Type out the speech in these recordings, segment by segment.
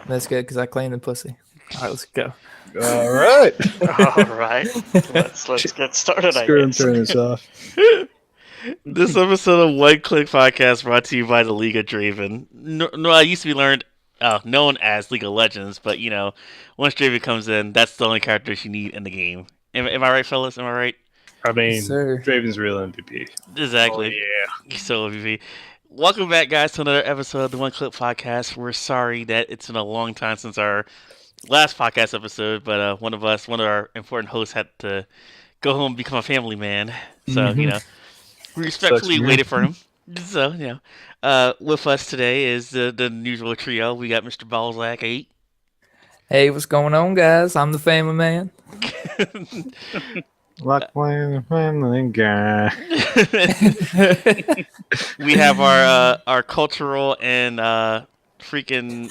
That's good because I clean the pussy. All right, let's go. All right. All right, let's get started. I Screw him, guess. turn this off. This episode of One Click Podcast brought to you by the League of Draven. No, I used to be known as League of Legends, but once Draven comes in, that's the only characters you need in the game. Am I right, fellas? Am I right? I mean, Yes, sir. Draven's real MVP. Exactly. Oh, yeah. So, MVP. Welcome back, guys, to another episode of the One Click Podcast. We're sorry that it's been a long time since our last podcast episode, but one of our important hosts had to go home and become a family man. So, we respectfully waited for him. So, with us today is the usual trio. We got Mr. Balzac 8. Hey, what's going on, guys? I'm the family man. Like playing the family guy. We have our cultural and freaking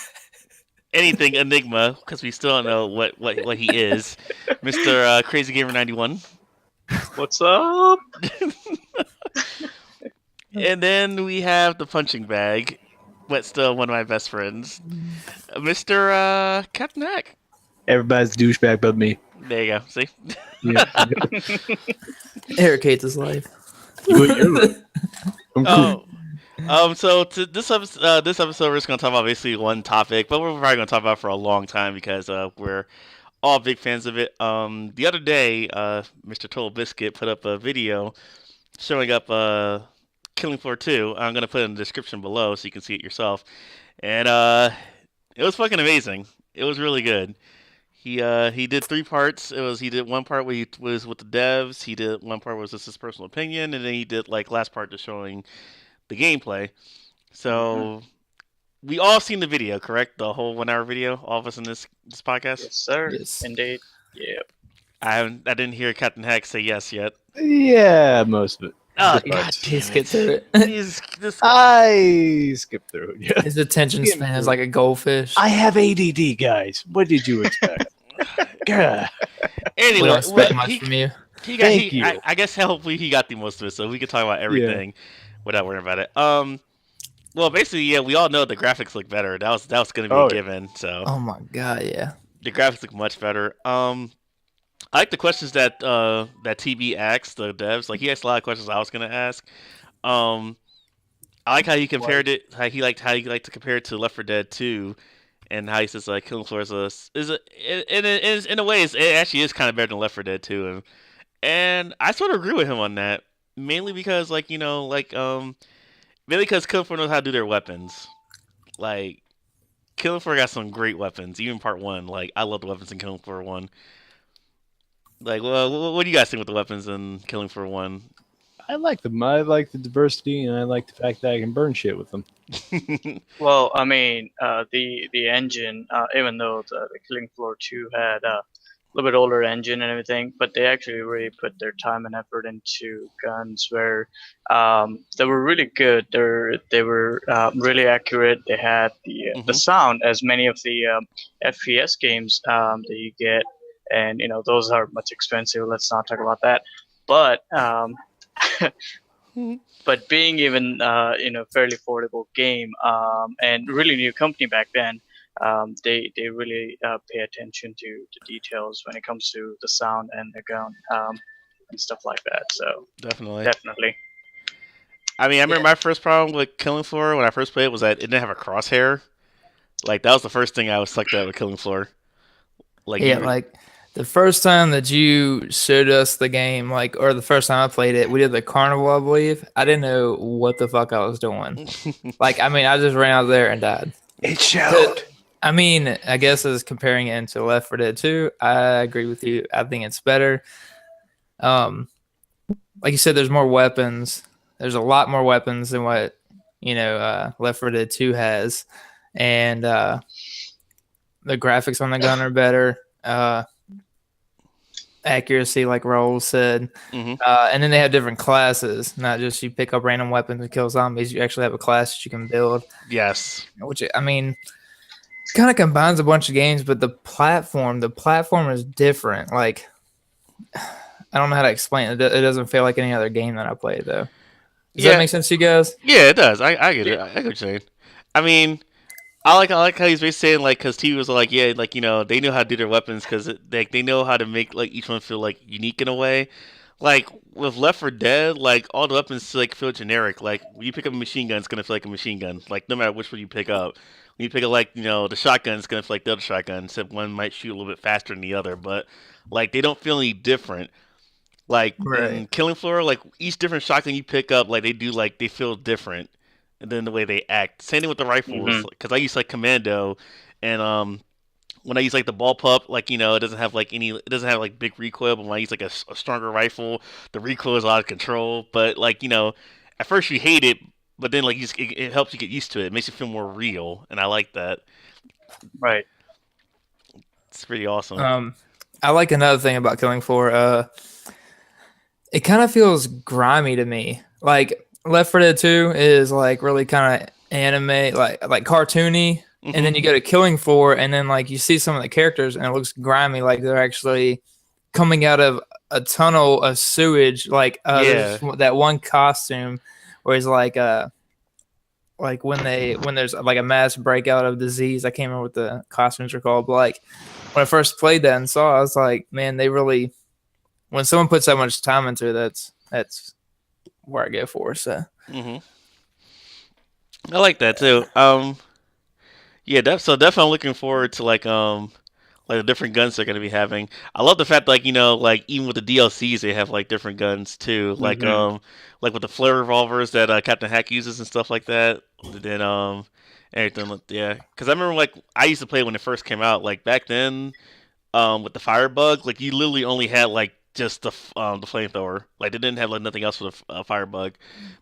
anything enigma, because we still don't know what he is, Mr. Crazy Gamer 91. What's up? And then we have the punching bag, but still one of my best friends, Mr. Captain Hack. Everybody's a douchebag but me. There you go. See? Yeah. Eric hates his life. I'm cool. So to this episode, we're just gonna talk about basically one topic, but we're probably gonna talk about it for a long time because we're all big fans of it. The other day, Mr. Totalbiscuit put up a video showing up Killing Floor 2. I'm gonna put it in the description below so you can see it yourself, and it was fucking amazing. It was really good. He did 3 parts. He did one part where he was with the devs. He did one part was just his personal opinion, and then he did last part just showing the gameplay. So we all seen the video, correct? The whole 1 hour video, all of us in this podcast. Yes, sir. Yes. Indeed. Yep. I didn't hear Captain Hack say yes yet. Yeah, most of it. Oh, Good God parts. damn Just get it. through it. I skipped through it. Yeah. His attention span is like a goldfish. I have ADD, guys. What did you expect? God. We Anyway, don't expect much from you. Thank you. I guess hopefully he got the most of it, so we can talk about everything without worrying about it. Well, basically, yeah, we all know the graphics look better. That was going to be a given. So Oh my god, yeah. the graphics look much better. I like the questions that TB asked the devs. He asked a lot of questions I was going to ask. I like how he compared it. How he liked to compare it to Left 4 Dead 2, and how he says Killing Floor in a way it actually is kind of better than Left 4 Dead 2, and I sort of agree with him on that. Mainly because mainly because Killing Floor knows how to do their weapons. Killing Floor got some great weapons. Even part 1, I love the weapons in Killing Floor 1. Well, what do you guys think with the weapons in Killing Floor 1? I like them. I like the diversity, and I like the fact that I can burn shit with them. Well, I mean, the engine, even though the Killing Floor 2 had a little bit older engine and everything, but they actually really put their time and effort into guns where they were really good. They were really accurate. They had the sound, as many of the FPS games that you get, and those are much expensive. Let's not talk about that. But but being even fairly affordable game and really new company back then, they really pay attention to details when it comes to the sound and the gun and stuff like that. So Definitely. I mean, I remember my first problem with Killing Floor when I first played it was that it didn't have a crosshair. That was the first thing I was sucked at with Killing Floor. The first time that you showed us the game, or the first time I played it, we did the carnival, I believe. I didn't know what the fuck I was doing. I just ran out there and died. It showed. I mean, I guess as comparing it into Left 4 Dead 2, I agree with you. I think it's better. Like you said, there's more weapons. There's a lot more weapons than what Left 4 Dead 2 has, and the graphics on the gun are better. Accuracy, like Raul said, and then they have different classes. Not just you pick up random weapons and kill zombies. You actually have a class that you can build. Yes. Which, I mean, kind of combines a bunch of games, but the platform is different. I don't know how to explain it. It doesn't feel like any other game that I played, though. Does that make sense to you guys? Yeah, it does. I get it. I get what you're saying. I mean, I like how he's basically saying like because TV was like yeah like they know how to do their weapons because they know how to make like each one feel like unique in a way. Like with Left 4 Dead, like all the weapons like feel generic. Like when you pick up a machine gun, it's gonna feel like a machine gun. Like no matter which one you pick up. When you pick up like the shotgun, it's gonna feel like the other shotgun. Except one might shoot a little bit faster than the other, but like they don't feel any different. Like in Right. Killing Floor, like each different shotgun you pick up, like they feel different, and then the way they act. Same thing with the rifles, Hmm. because I use like Commando, and when I use like the ball pup, like it doesn't have like it doesn't have like big recoil. But when I use like a stronger rifle, the recoil is out of control. But like at first you hate it, but then like it helps you get used to it. It makes you feel more real, and I like that. Right. It's pretty awesome. I like another thing about Killing Floor. It kind of feels grimy to me. Like Left 4 Dead 2 is like really kind of anime, like cartoony, and then you go to Killing Floor, and then like you see some of the characters, and it looks grimy, like they're actually coming out of a tunnel of sewage. Like Yeah. there's that one costume where he's like when there's like a mass breakout of disease. I can't remember what the costumes are called, but like when I first played that and saw it, I was like, man, they really when someone puts that much time into it, that's where I go for. So hmm I like that too. Yeah, so definitely looking forward to like the different guns they're gonna be having. I love the fact like like even with the DLCs they have like different guns too. Hmm. Like with the flare revolvers that Captain Hack uses and stuff like that. Then everything yeah. Because I remember like I used to play when it first came out. Like back then with the firebug, like you literally only had like just the flamethrower. Like they didn't have like nothing else for the firebug.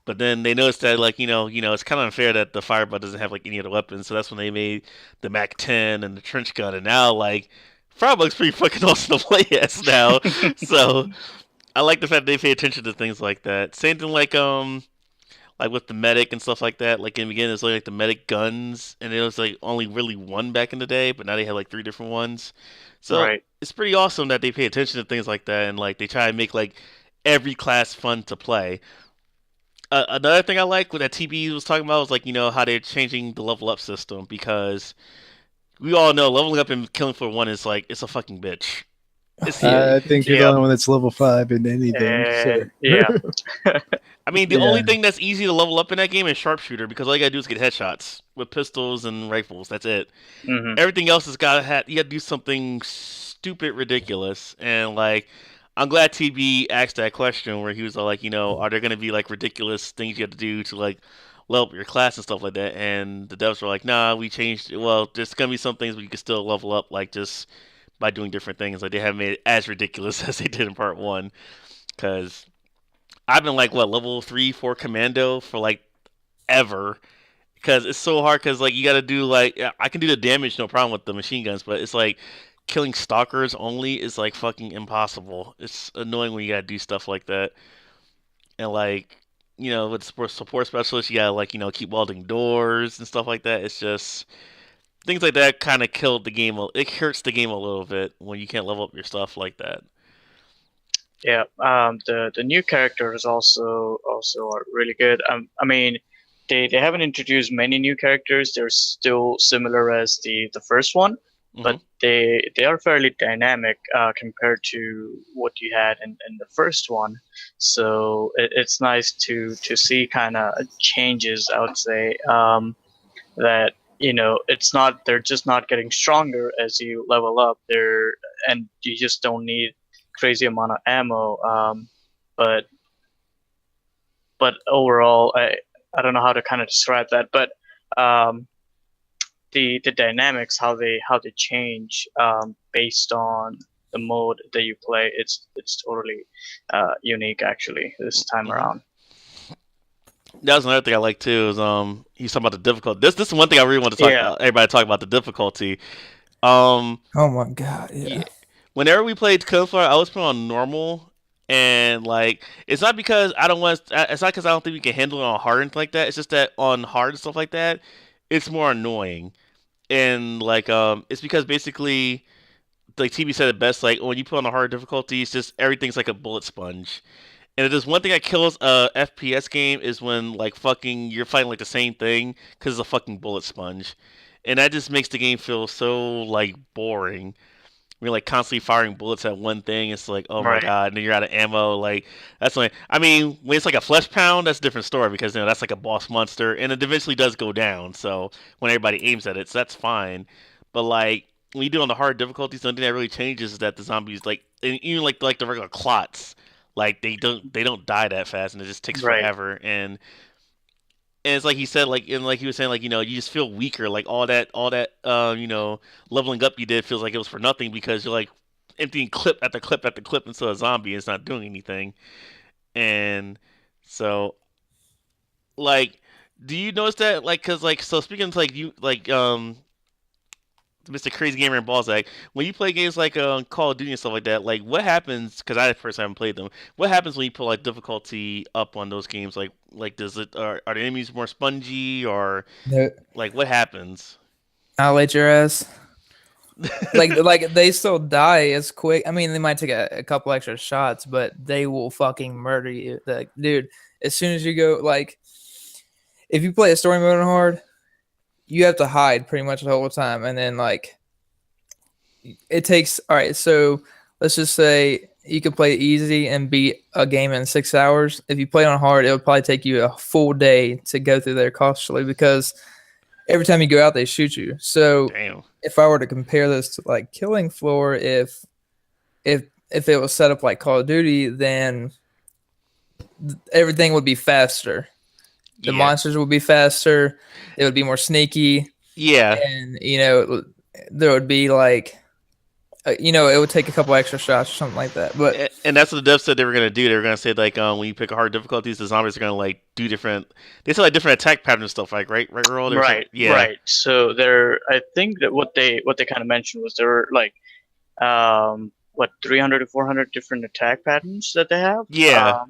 But then they noticed that like it's kind of unfair that the firebug doesn't have like any other weapons. So that's when they made the Mac 10 and the trench gun. And now like firebug's pretty fucking awesome to play as now. So I like the fact they pay attention to things like that. Same thing like with the medic and stuff like that. Like in the beginning, it's like the medic guns, and it was like only really one back in the day, but now they have like three different ones. So Right. it's pretty awesome that they pay attention to things like that, and like they try to make like every class fun to play. Another thing I like what that TB was talking about was like how they're changing the level up system because we all know leveling up in Killing Floor 1 is like it's a fucking bitch. It's yeah, I think you're the Yeah. only one that's level 5 in anything. So. Yeah. I mean, the Yeah. only thing that's easy to level up in that game is sharpshooter because all you gotta do is get headshots with pistols and rifles. That's it. Hmm. Everything else has you gotta do something stupid, ridiculous, and like I'm glad TB asked that question where he was like, are there gonna be like ridiculous things you have to do to like level up your class and stuff like that? And the devs were like, nah, we changed it. Well, there's gonna be some things where you can still level up like just by doing different things. Like they haven't made it as ridiculous as they did in part one because I've been like what level 3, 4 commando for like ever because it's so hard because like you got to do like yeah, I can do the damage no problem with the machine guns, but it's like killing stalkers only is like fucking impossible. It's annoying when you got to do stuff like that, and like with support specialists, you gotta like keep welding doors and stuff like that. It's just things like that kind of killed the game. It hurts the game a little bit when you can't level up your stuff like that. Yeah. The new characters also are really good. I mean, they haven't introduced many new characters. They're still similar as the first one, hmm but they are fairly dynamic compared to what you had in the first one. So it's nice to see kind of changes. I would say that it's not they're just not getting stronger as you level up. And you just don't need crazy amount of ammo. But overall, I don't know how to kind of describe that, but um, the dynamics how they change based on the mode that you play. It's totally unique actually this time hmm around. That was another thing I like too. Is he's talking about the difficulty. This is one thing I really want to talk. Yeah. Everybody talk about the difficulty. Um, oh my god, yeah. yeah. Whenever we played Killflower, I was putting on normal, and like it's not because I don't want. It's not because I don't think we can handle it on hard and like that. It's just that on hard and stuff like that, it's more annoying, and like it's because basically like TB said it best. Like when you put on the hard difficulty, it's just everything's like a bullet sponge. And if there's one thing that kills a FPS game is when like fucking you're fighting like the same thing because it's a fucking bullet sponge. and that just makes the game feel so like boring. You're like constantly firing bullets at one thing. It's like, oh my Right. god, and then you're out of ammo. Like that's like, I mean, when it's like a flesh pound, that's a different story because that's like a boss monster, and it eventually does go down. So when everybody aims at it, so that's fine. But like when you do it on the hard difficulties, the only thing that really changes is that the zombies like, and even like the regular clots, like they don't die that fast, and it just takes Right. forever. And it's like he said, like and like he was saying, like you just feel weaker. Like all that leveling up you did feels like it was for nothing because you're like emptying clip after clip after clip into a zombie. And it's not doing anything. And so, like, do you notice that? Like, cause like so speaking to like you like Mr. Crazy Gamer and Balzac, when you play games like Call of Duty and stuff like that, like what happens? Because I first haven't played them. What happens when you put like difficulty up on those games? Like does it are the enemies more spongy or No, like what happens? annihilate your ass. Like they still die as quick. I mean, they might take a couple extra shots, but they will fucking murder you. Like, dude, as soon as you go, like, if you play a story mode on hard, you have to hide pretty much the whole time, and then like it takes. All right, so let's just say you can play easy and beat a game in 6 hours. If you play on hard, it would probably take you a full day to go through there cautiously because every time you go out, they shoot you. So Damn. if I were to compare this to like Killing Floor, if it was set up like Call of Duty, then everything would be faster. The Yeah. monsters would be faster. It would be more sneaky, Yeah. and there would be like, it would take a couple extra shots or something like that. But And that's what the devs said they were gonna do. They were gonna say like when you pick a hard difficulties, the zombies are gonna like do different. They said like different attack patterns and stuff like right, Earl? They were saying- Right. Yeah. Right. So I think that what they kind of mentioned was there were like, 300 to 400 different attack patterns that they have. Yeah.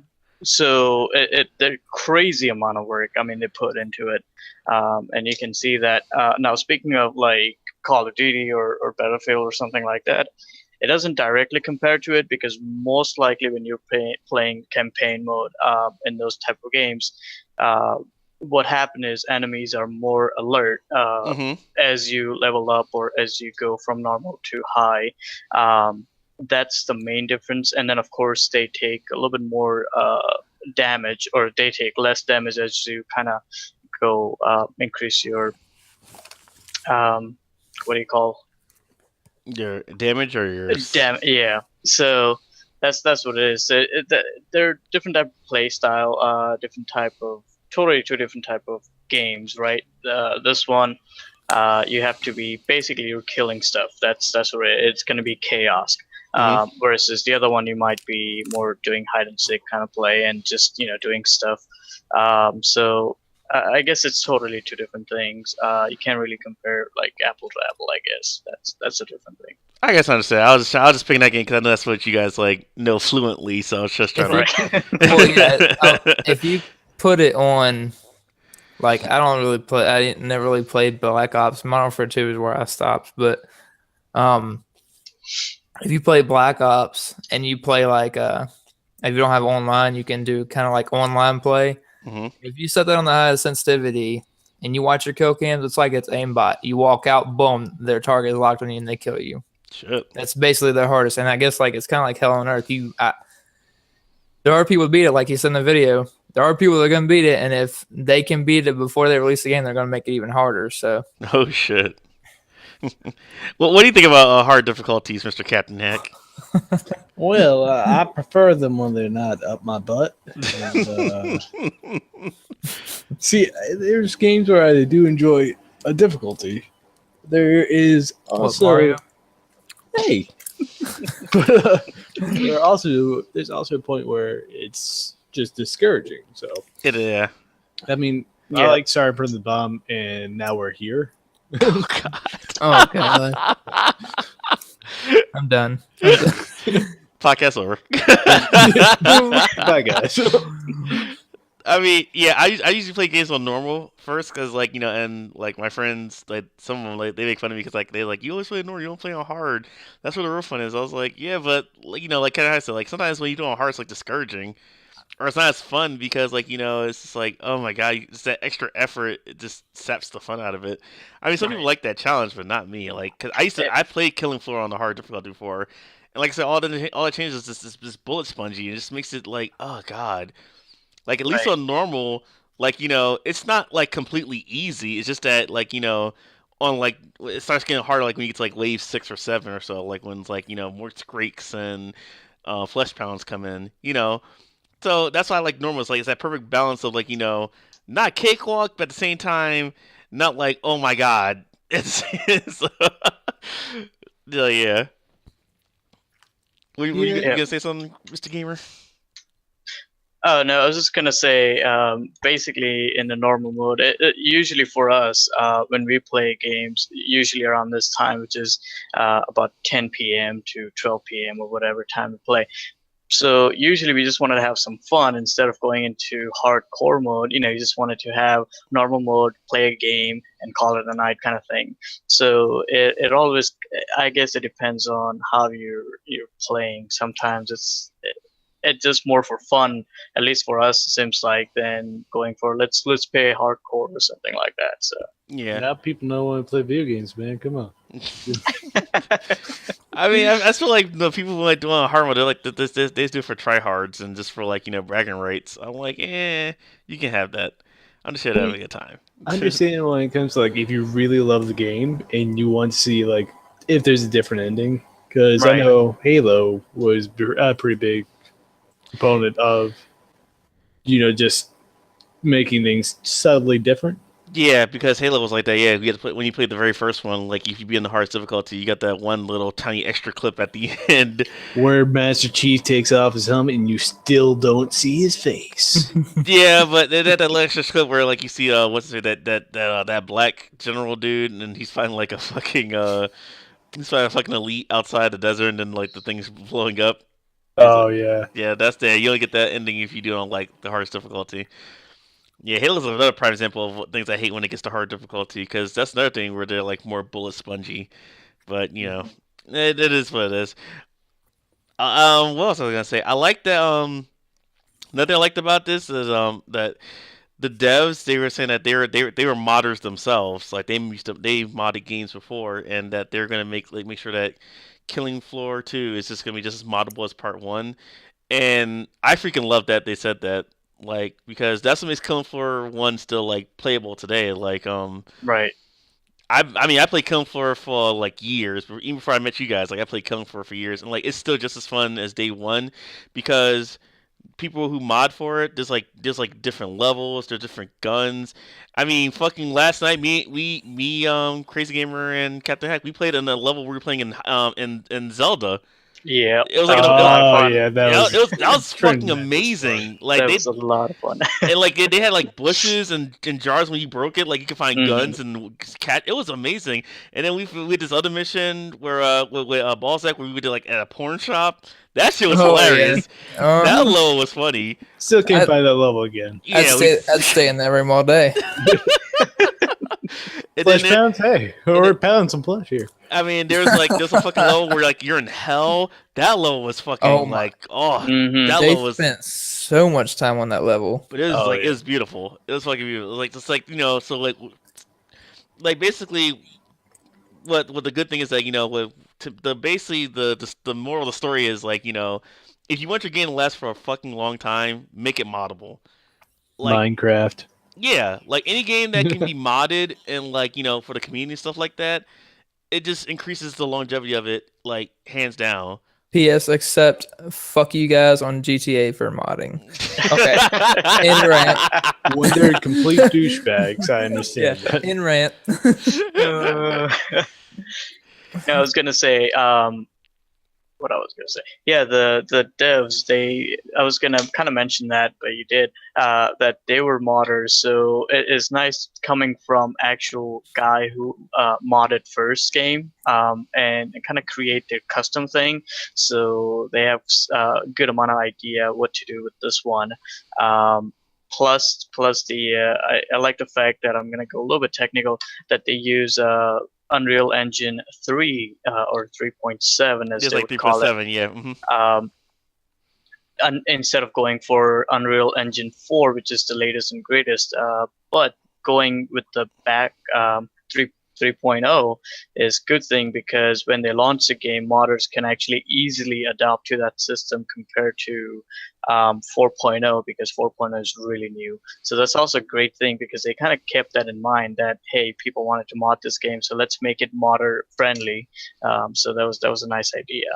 So they're crazy amount of work. I mean, they put into it, and you can see that. Now, speaking of like Call of Duty or Battlefield or something like that, it doesn't directly compare to it because most likely when you're playing campaign mode in those type of games, what happens is enemies are more alert as you level up or as you go from normal to high. That's the main difference. And then, of course, they take a little bit more damage, or they take less damage as you kind of go increase your what do you call Your damage or your Yeah. So that's what it is. They're different type of play style, different type of totally two different type of games, right? This one, you have to be basically you're killing stuff. That's what it's going to be chaos. Versus the other one, you might be more doing hide and seek kind of play and just doing stuff. So I guess it's totally two different things. You can't really compare like apple to apple. I guess that's a different thing. I guess I understand. I was just picking that game because I know that's what you guys like know fluently. So I was just trying to. well, yeah, if you put it on, like, I don't really play. I never really played Black Ops. Modern Warfare 2 is where I stopped. But if you play Black Ops and you play like if you don't have online, you can do kind of like online play. If you set that on the highest sensitivity and you watch your kill cams, it's like it's aimbot. You walk out, boom, their target is locked on you and they kill you. Shit. That's basically their hardest. And I guess like it's kind of like hell on earth. There are people who beat it, like you said in the video. There are people that are going to beat it, and if they can beat it before they release the game, they're going to make it even harder. So. Oh shit. Well, what do you think about hard difficulties, Mr. Captain Hack? Well, I prefer them when they're not up my butt. And, see, there's games where I do enjoy a difficulty. There is also Mario? Hey, there's also a point where it's just discouraging. So Yeah. I mean, Yeah. I like Sorry for the Bomb, and now we're here. Oh god. Oh, God. I'm done. Podcast over. Bye, guys. I mean, yeah, I usually play games on normal first because, like, and like my friends, like some of them, like they make fun of me because like they're like, you always play on normal, you don't play on hard. That's where the real fun is. I was like, yeah, but like, like kind of I said, like sometimes when you do on hard, it's like discouraging. or it's not as fun because like it's just like, oh my god, it's that extra effort. It just saps the fun out of it. I mean, some people Right. like that challenge, but not me. Like, cause It, I played Killing Floor on the hard difficulty before, and like I said, all it changes is this bullet spongy. It just makes it like, oh god. Like at least right. on normal, like it's not like completely easy. It's just that like on like it starts getting harder like when you get to like wave 6 or 7 or so. Like when it's like more scrakes and flesh pounds come in. So that's why I like normal. It's like it's that perfect balance of like not cakewalk, but at the same time not like oh my god. It's yeah. Were you Yeah. gonna say something, Mr. Gamer? Oh no, I was just gonna say, basically in the normal mode, usually for us, when we play games, usually around this time, which is about 10 p.m. to 12 p.m. or whatever time we play. So usually we just wanted to have some fun instead of going into hardcore mode. You just wanted to have normal mode, play a game, and call it a night kind of thing. So it always, I guess, it depends on how you're playing. Sometimes it's just more for fun, at least for us, it seems like, than going for let's play hardcore or something like that. So Yeah. Now people know when to play video games, man. Come on. I mean, I feel like the people who like doing hard mode, they're like they just do it for tryhards and just for like bragging rights. I'm like, you can have that. I'm just here to have a good time. I understand when it comes to like if you really love the game and you want to see like if there's a different ending, because I Right. know Halo was a pretty big proponent of just making things subtly different. Yeah, because Halo was like that. Yeah, you had to play, when you played the very first one, like if you be in the hardest difficulty, you got that one little tiny extra clip at the end. Where Master Chief takes off his helmet and you still don't see his face. Yeah, but that little extra clip where like you see what's it that black general dude, and he's fighting like a fucking he's fighting a fucking elite outside the desert, and then like the thing's blowing up. Oh yeah. Yeah, that's there. You only get that ending if you do it on like the hardest difficulty. Yeah, Halo's another prime example of things I hate when it gets to hard difficulty because that's another thing where they're like more bullet spongy. But it is what it is. What else was I gonna say? I like that. Another thing I liked about this is that the devs they were saying that they were modders themselves. Like they modded games before, and that they're gonna make sure that Killing Floor 2 is just gonna be just as moddable as Part 1. And I freaking love that they said that. Like because that's what makes Killing Floor 1 still like playable today. Like right. I mean I played Killing Floor for like years, even before I met you guys. Like I played Killing Floor for years, and like it's still just as fun as day one because people who mod for it, there's like different levels, there's different guns. I mean, fucking last night, Crazy Gamer and Captain Hack, we played on a level we were playing in Zelda. Yeah. It was like That was a lot of fun. yeah, that was fucking tremendous amazing. fun. Like That they was a lot of fun. and like they had like bushes and jars when you broke it, like you could find Mhm. guns and cat. It was amazing. And then we did this other mission where with Balzac where we did like at a porn shop. That shit was Oh, yeah. hilarious. Um, That level was funny. Still can't I- find that level again. I'd, Yeah, stay in that room all day. and Flesh then pounds, hey, we're pounding some flesh here. I mean, there's a fucking level where like you're in hell. That level was fucking Oh my- Mhm. that They level was. spent so much time on that level. But it was Oh, like yeah. it was beautiful. It was fucking beautiful. Like just like so like basically what the good thing is that basically the moral of the story is like if you want your game to last for a fucking long time, make it moddable. Like Minecraft. yeah, like any game that can be modded and like for the community and stuff like that, it just increases the longevity of it like hands down. P.S. Except fuck you guys on GTA for modding. Okay. End rant. When they're complete douchebags, I Yeah. understand that. In rant. No, I was gonna say, what I was gonna say. Yeah, the devs, I was gonna kind of mention that, but you did. That they were modders, so it is nice coming from actual guy who modded first game, and kind of create their custom thing. So they have a good amount of idea what to do with this one. Plus I like the fact that I'm gonna go a little bit technical that they use Unreal Engine 3 or 3.7 as It's they like would call it. 3.7, yeah. Um, instead of going for Unreal Engine 4, which is the latest and greatest, but going with the back 3 3.0 is good thing, because when they launch the game, modders can actually easily adapt to that system compared to 4.0, because 4.0 is really new. So that's also a great thing, because they kind of kept that in mind, that hey, people wanted to mod this game, so let's make it modder friendly. So that was a nice idea.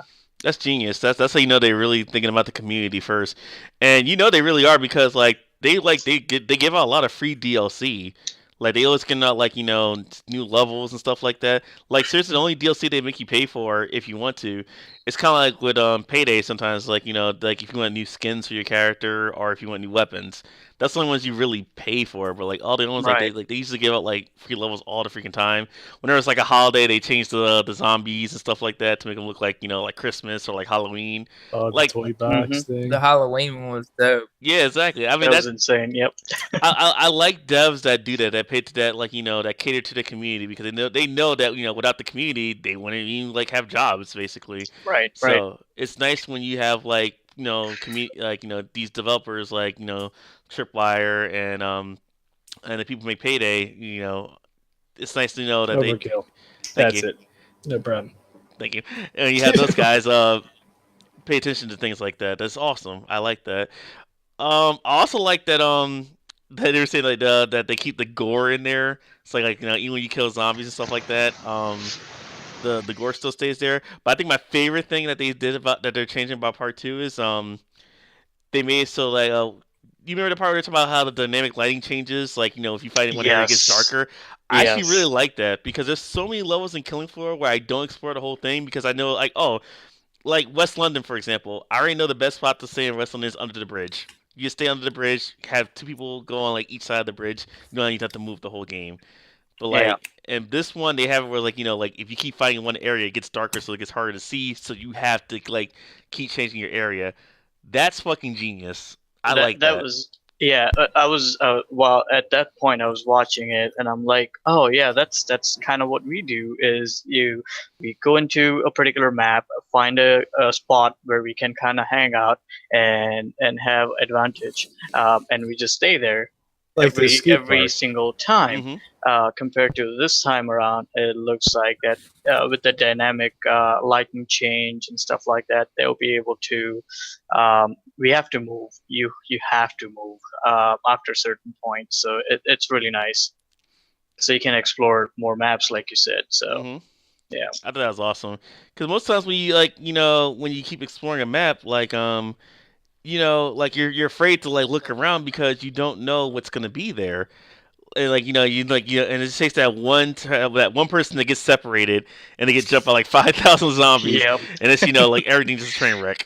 That's genius. That's how you know they're really thinking about the community first, and you know they really are, because they give out a lot of free DLC. Like they always give out new levels and stuff like that. Like seriously, the only DLC they make you pay for if you want to, it's kind of like with Payday sometimes. Like like if you want new skins for your character or if you want new weapons, that's the only ones you really pay for. But like all the other ones, Right. they usually give out like free levels all the freaking time. Whenever it's like a holiday, they change the zombies and stuff like that to make them look like like Christmas or like Halloween. The Like toy box thing. The Halloween one was dope. yeah, exactly. I mean That was that's insane. Yep. I like devs that do that pay to that that cater to the community, because they know that without the community they wouldn't even like have jobs basically. Right. Right. So it's nice when you have like these developers like Tripwire and the people who make Payday. It's nice to know that Overkill. Thank That's you. it. No problem. Thank you. And you have those guys pay attention to things like that. That's awesome. I like that. I also like that that they were saying like that they keep the gore in there. It's like even when you kill zombies and stuff like that, the gore still stays there. But I think my favorite thing that they did about that they're changing about part 2 is they made it so like you remember the part where they talk about how the dynamic lighting changes, like if you fight in one area it gets Yes. darker. I actually Yes. really like that, because there's so many levels in Killing Floor where I don't explore the whole thing, because I know like West London, for example. I already know the best spot to stay in West London is under the bridge. You just stay under the bridge, have two people go on like each side of the bridge. You don't even have to move the whole game. But like, Yeah. and this one they have it where like like if you keep fighting in one area, it gets darker, so it gets harder to see. So you have to like keep changing your area. That's fucking genius. I like that. That was, yeah. I was well, at that point I was watching it, and I'm like, oh yeah, that's kind of what we do. Is we go into a particular map, find a spot where we can kind of hang out and have advantage, and we just stay there Like the ski every park. single time. hmm Compared to this time around, it looks like that with the dynamic lighting change and stuff like that, they'll be able to. We have to move. You have to move after a certain point, so it's really nice. So you can explore more maps, like you said. So hmm yeah, I thought that was awesome. Because most times when you when you keep exploring a map, like like you're afraid to like look around because you don't know what's gonna be there. And like and it just takes that one person that gets separated and they get jumped by like 5,000 zombies, yep, and it's like everything's just a train wreck.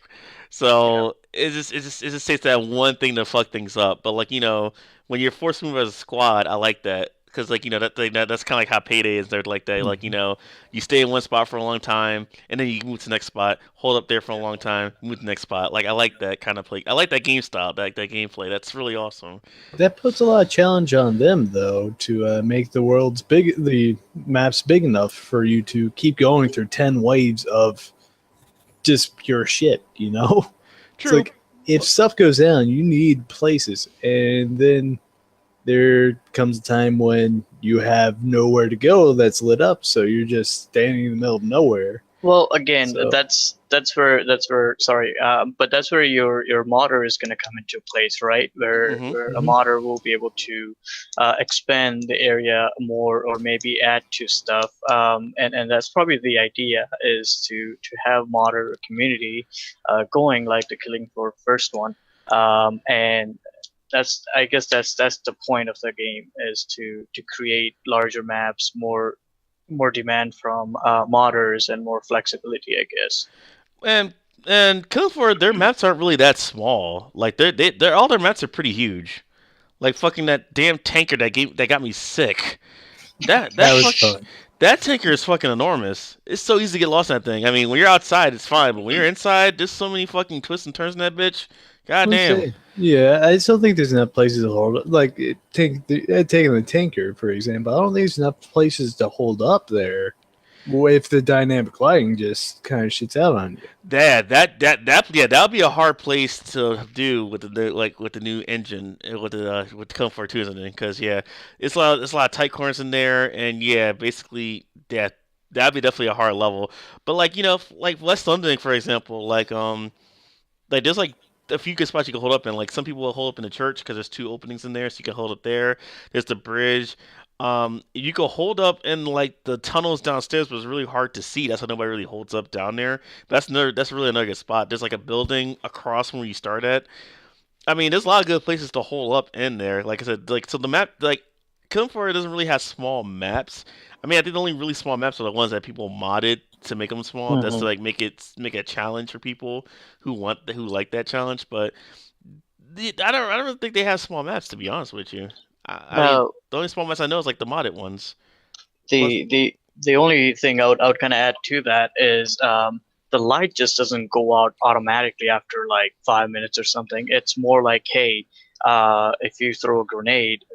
So it just takes that one thing to fuck things up. But like when you're forced to move as a squad, I like that, because like that's kind of like how Payday is. They're like that, like you stay in one spot for a long time and then you move to the next spot, hold up there for a long time, move to the next spot. Like I like that kind of play. I like that game style, that gameplay. That's really awesome. That puts a lot of challenge on them, though, to make the maps big enough for you to keep going through 10 waves of just pure shit. It's True. like if stuff goes down, you need places, and then there comes a time when you have nowhere to go that's lit up, so you're just standing in the middle of nowhere. Well, again, So- that's where sorry, but that's where your modder is going to come into place, right? Where a Mhm. modder will be able to expand the area more, or maybe add to stuff. And that's probably the idea, is to have modder community going like the Killing Floor first one. And I guess that's the point of the game, is to create larger maps, more demand from modders, and more flexibility, I guess. And Killing Floor, their maps aren't really that small. Like they're all their maps are pretty huge. Like fucking that damn tanker that got me sick. That That was fuck- fun. That tanker is fucking enormous. It's so easy to get lost in that thing. I mean, when you're outside, it's fine, but when you're inside, there's so many fucking twists and turns in that bitch. God damn. Yeah, I still think there's enough places to hold up. Like, taking the tanker, for example, I don't think there's enough places to hold up there. if the dynamic lighting just kind of shits out on you. That would be a hard place to do with the new engine with the Come 2 isn't it? Because it's a lot of tight corners in there, and basically that'd be definitely a hard level. But like West London, for example, like there's like a few good spots you can hold up in. Like some people will hold up in the church because there's two openings in there, so you can hold up there. There's the bridge. You can hold up in like the tunnels downstairs, but it's really hard to see. That's why nobody really holds up down there. But that's really another good spot. There's like a building across from where you start at. I mean, there's a lot of good places to hole up in there. Like I said, like so the map, like Killing Floor doesn't really have small maps. I mean, I think the only really small maps are the ones that people modded to make them small. That's to like make a challenge for people who like that challenge. But I don't really think they have small maps, to be honest with you. I mean, the only small maps I know is like the modded ones. The only thing I would kind of add to that is the light just doesn't go out automatically after like 5 minutes or something. It's more like, hey, if you throw a grenade,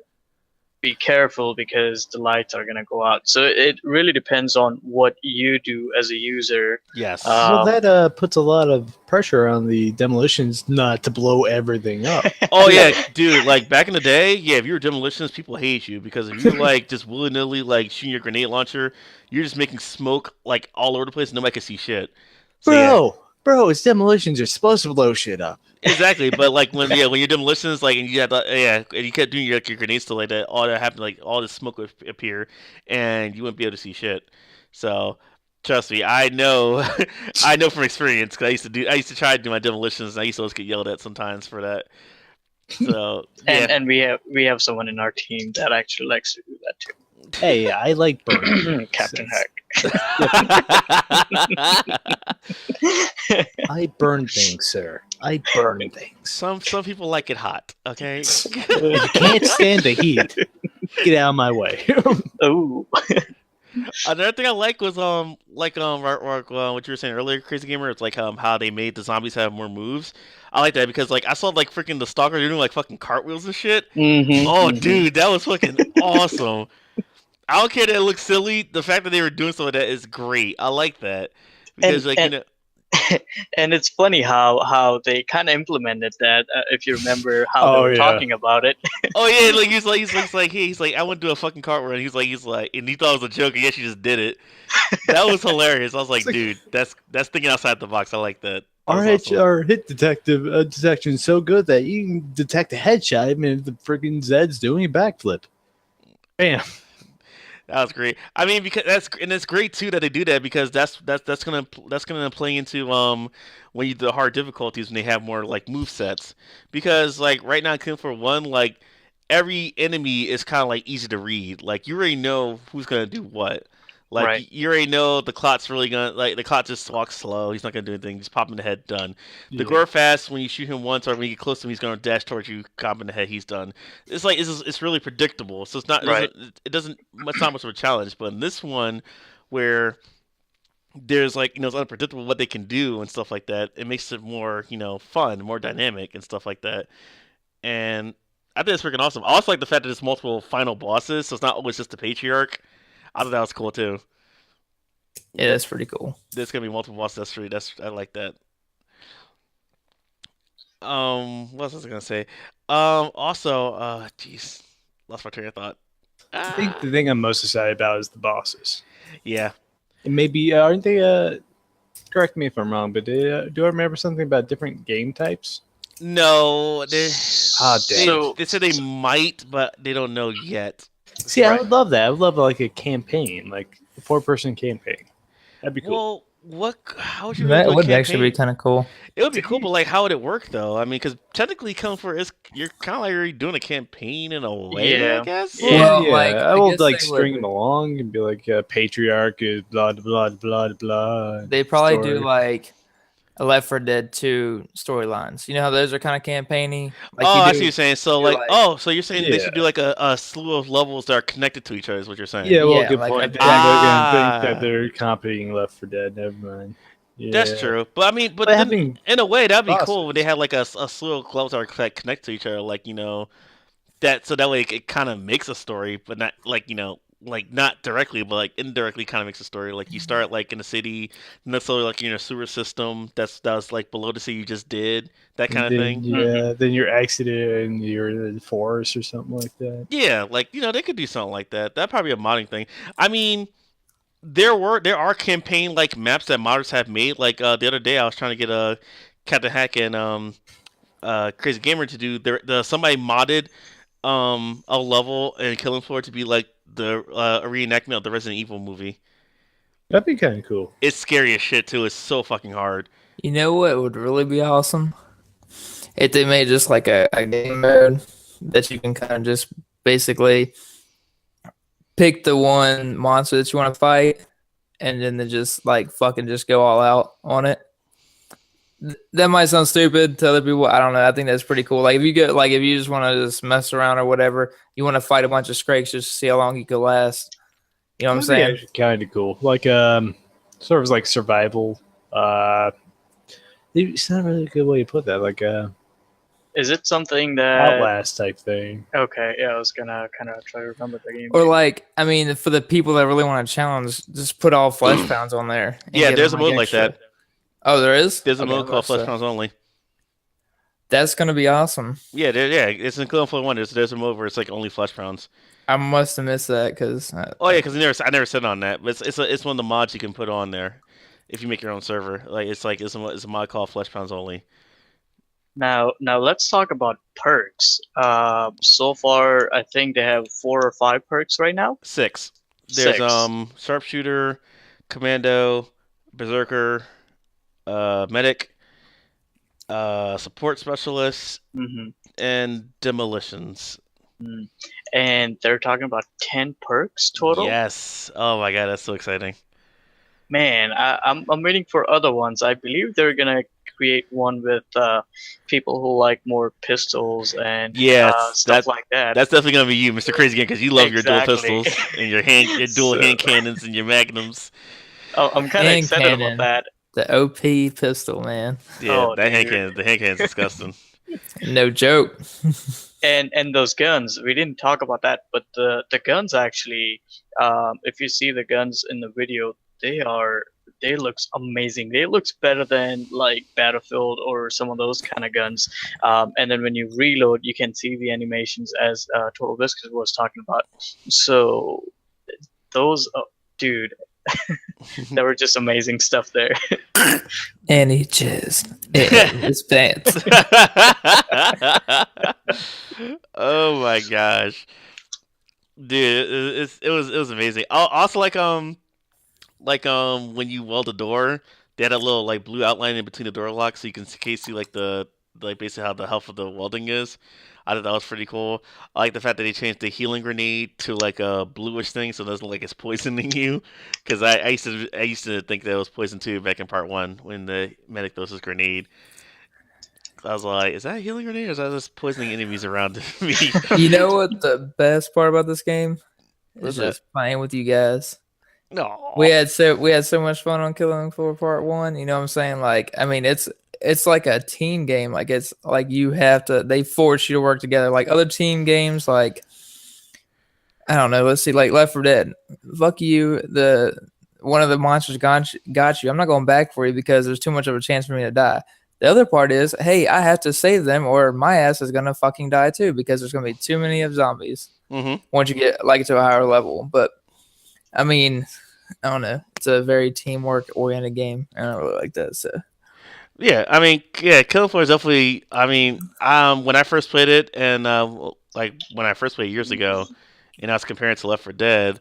be careful because the lights are gonna go out. So it really depends on what you do as a user. Yes. Well, that puts a lot of pressure on the demolitions not to blow everything up. Oh yeah, dude. Like back in the day, if you were demolitions, people hate you because if you're like just willy nilly like shooting your grenade launcher, you're just making smoke like all over the place. And nobody can see shit. So, Bro, it's demolitions. You're supposed to blow shit up. Exactly, but like when you're demolitions, like and you had and you kept doing your grenades still like that, all that happened, like all this smoke would appear, and you wouldn't be able to see shit. So trust me, I know, I know from experience because I used to try to do my demolitions, and I used to always get yelled at sometimes for that. So and we have someone in our team that actually likes to do that too. Hey, I like burn. Captain Heck. I burn things, sir. I burn things. Some people like it hot. Okay. If you can't stand the heat, get out of my way. Oh. Another thing I like was what you were saying earlier, Crazy Gamer. It's like how they made the zombies have more moves. I like that because like I saw like freaking the stalker doing like fucking cartwheels and shit. Mm-hmm, Oh, dude, that was fucking awesome. I don't care that it looks silly. The fact that they were doing some of that is great. I like that because and it's funny how they kind of implemented that. If you remember how they were talking about it. Oh yeah, like he's like I want to do a fucking cartwheel. And he's like, and he thought it was a joke, and yeah, she just did it. That was hilarious. I was like, dude, that's thinking outside the box. I like that. Our hit detection is so good that you can detect a headshot. I mean, the freaking Zed's doing a backflip. Bam. That was great. I mean, because it's great too that they do that because that's gonna play into when you do the hard difficulties when they have more like move sets because like right now in Killing Floor 1 like every enemy is kind of like easy to read, like you already know who's gonna do what. Like right. You already know the Clot's really gonna the Clot just walks slow. He's not gonna do anything. He's popping the head, done. The Gore fast when you shoot him once or when you get close to him, he's gonna dash towards you, pop in the head. He's done. It's like it's really predictable. So it's not it's not much of a challenge. But in this one, where there's like it's unpredictable what they can do and stuff like that, it makes it more fun, more dynamic and stuff like that. And I think it's freaking awesome. I also like the fact that there's multiple final bosses, so it's not always just the Patriarch. I thought that was cool too. Yeah, that's pretty cool. There's gonna be multiple bosses. I like that. What else was I gonna say? Also, jeez, lost my train of thought. I think the thing I'm most excited about is the bosses. Yeah. And maybe aren't they? Correct me if I'm wrong, but do I remember something about different game types? No, damn. They said they might, but they don't know yet. See, I would love that. I would love like a campaign, like a 4-person campaign. That'd be cool. Well, how would you? That would actually be kind of cool. It would be cool, but like, how would it work though? I mean, because technically, Killing Floor you're kind of like already doing a campaign in a way, I guess. Well, yeah. like, I will like string them along and be like, Patriarch is blah blah blah blah. They probably do like a Left 4 Dead 2 storylines. You know how those are kind of campaigny? Like I see what you're saying. So so you're saying they should do like a slew of levels that are connected to each other is what you're saying. Yeah, well, good like point. I think that they're copying Left 4 Dead. Never mind. Yeah. That's true. But I mean, in a way, that'd be cool when they had like a slew of levels that are connected to each other. Like, that way it kind of makes a story, but not like, like not directly, but like indirectly kind of makes a story. Like you start like in a city, necessarily like in a sewer system that's like below the city you just did, that kind of thing. Then you're exited and you're in the forest or something like that. Yeah, like they could do something like that. That'd probably be a modding thing. I mean, there are campaign like maps that modders have made. Like the other day, I was trying to get a Captain Hack and Crazy Gamer to do. Somebody modded a level in Killing Floor to be like the a reenactment of the Resident Evil movie. That'd be kind of cool. It's scary as shit too. It's so fucking hard. You know what would really be awesome? If they made just like a game mode that you can kind of just basically pick the one monster that you want to fight, and then they just like fucking just go all out on it. That might sound stupid to other people. I don't know. I think that's pretty cool. Like if you just want to just mess around or whatever, you want to fight a bunch of Skrakes just to see how long you could last. You know what I'm saying? Kind of cool. Like sort of like survival. It's not really a good way to put that. Like Is it something that Outlast type thing. Okay, yeah, I was gonna kind of try to remember the game. Or like, I mean, for the people that really want to challenge, just put all flesh pounds on there. Yeah, there's a mode like that. Oh, there is? There's a mode called Flesh Pounds Only. That's gonna be awesome. Yeah, it's in Killing Floor 1. There's a mode where it's like only flesh pounds. I must have missed that because. Because I never said on that, but it's one of the mods you can put on there if you make your own server. Like it's a mod called Flesh Pounds Only. Now let's talk about perks. So far, I think they have 4 or 5 perks right now. 6. There's 6. Sharpshooter, Commando, Berserker, Medic, Support Specialist, and Demolitions. And they're talking about 10 perks total. Yes. Oh my god, that's so exciting. Man, I'm waiting for other ones. I believe they're gonna create one with people who like more pistols and stuff like that. That's definitely gonna be you, Mr. Crazy Game, because you love your dual Exactly. pistols and your dual hand cannons and your magnums. Oh, I'm kind of excited about that. The OP pistol, man. Yeah, the hand cannon's disgusting. No joke. And those guns, we didn't talk about that, but the guns actually, if you see the guns in the video, they looks amazing. They looks better than like Battlefield or some of those kind of guns. And then when you reload, you can see the animations as Totalbiscuit was talking about. So those, dude, there were just amazing stuff there. And he jizzed in his pants. Oh my gosh, dude, it was amazing. Also, like when you weld a door, they had a little like blue outline in between the door locks, so you can see like basically how the health of the welding is. I thought that was pretty cool. I like the fact that they changed the healing grenade to like a bluish thing, so it doesn't look like it's poisoning you. Because I used to think that it was poison too back in part 1 when the medic throws his grenade. I was like, is that a healing grenade or is that just poisoning enemies around me? You know what the best part about this game What's is? Just playing with you guys. No, We had so much fun on Killing Floor Part 1. You know what I'm saying? Like, I mean, it's like a team game. Like, it's like they force you to work together. Like other team games, like I don't know. Let's see, like Left 4 Dead. Fuck you. One of the monsters got you. I'm not going back for you because there's too much of a chance for me to die. The other part is, hey, I have to save them or my ass is gonna fucking die too because there's gonna be too many of zombies once you get like to a higher level. But I mean, I don't know. It's a very teamwork oriented game. I don't really like that. So yeah, I mean, yeah, Killing Floor is definitely. I mean, when I first played it, and like when I first played years ago, and I was comparing it to Left 4 Dead,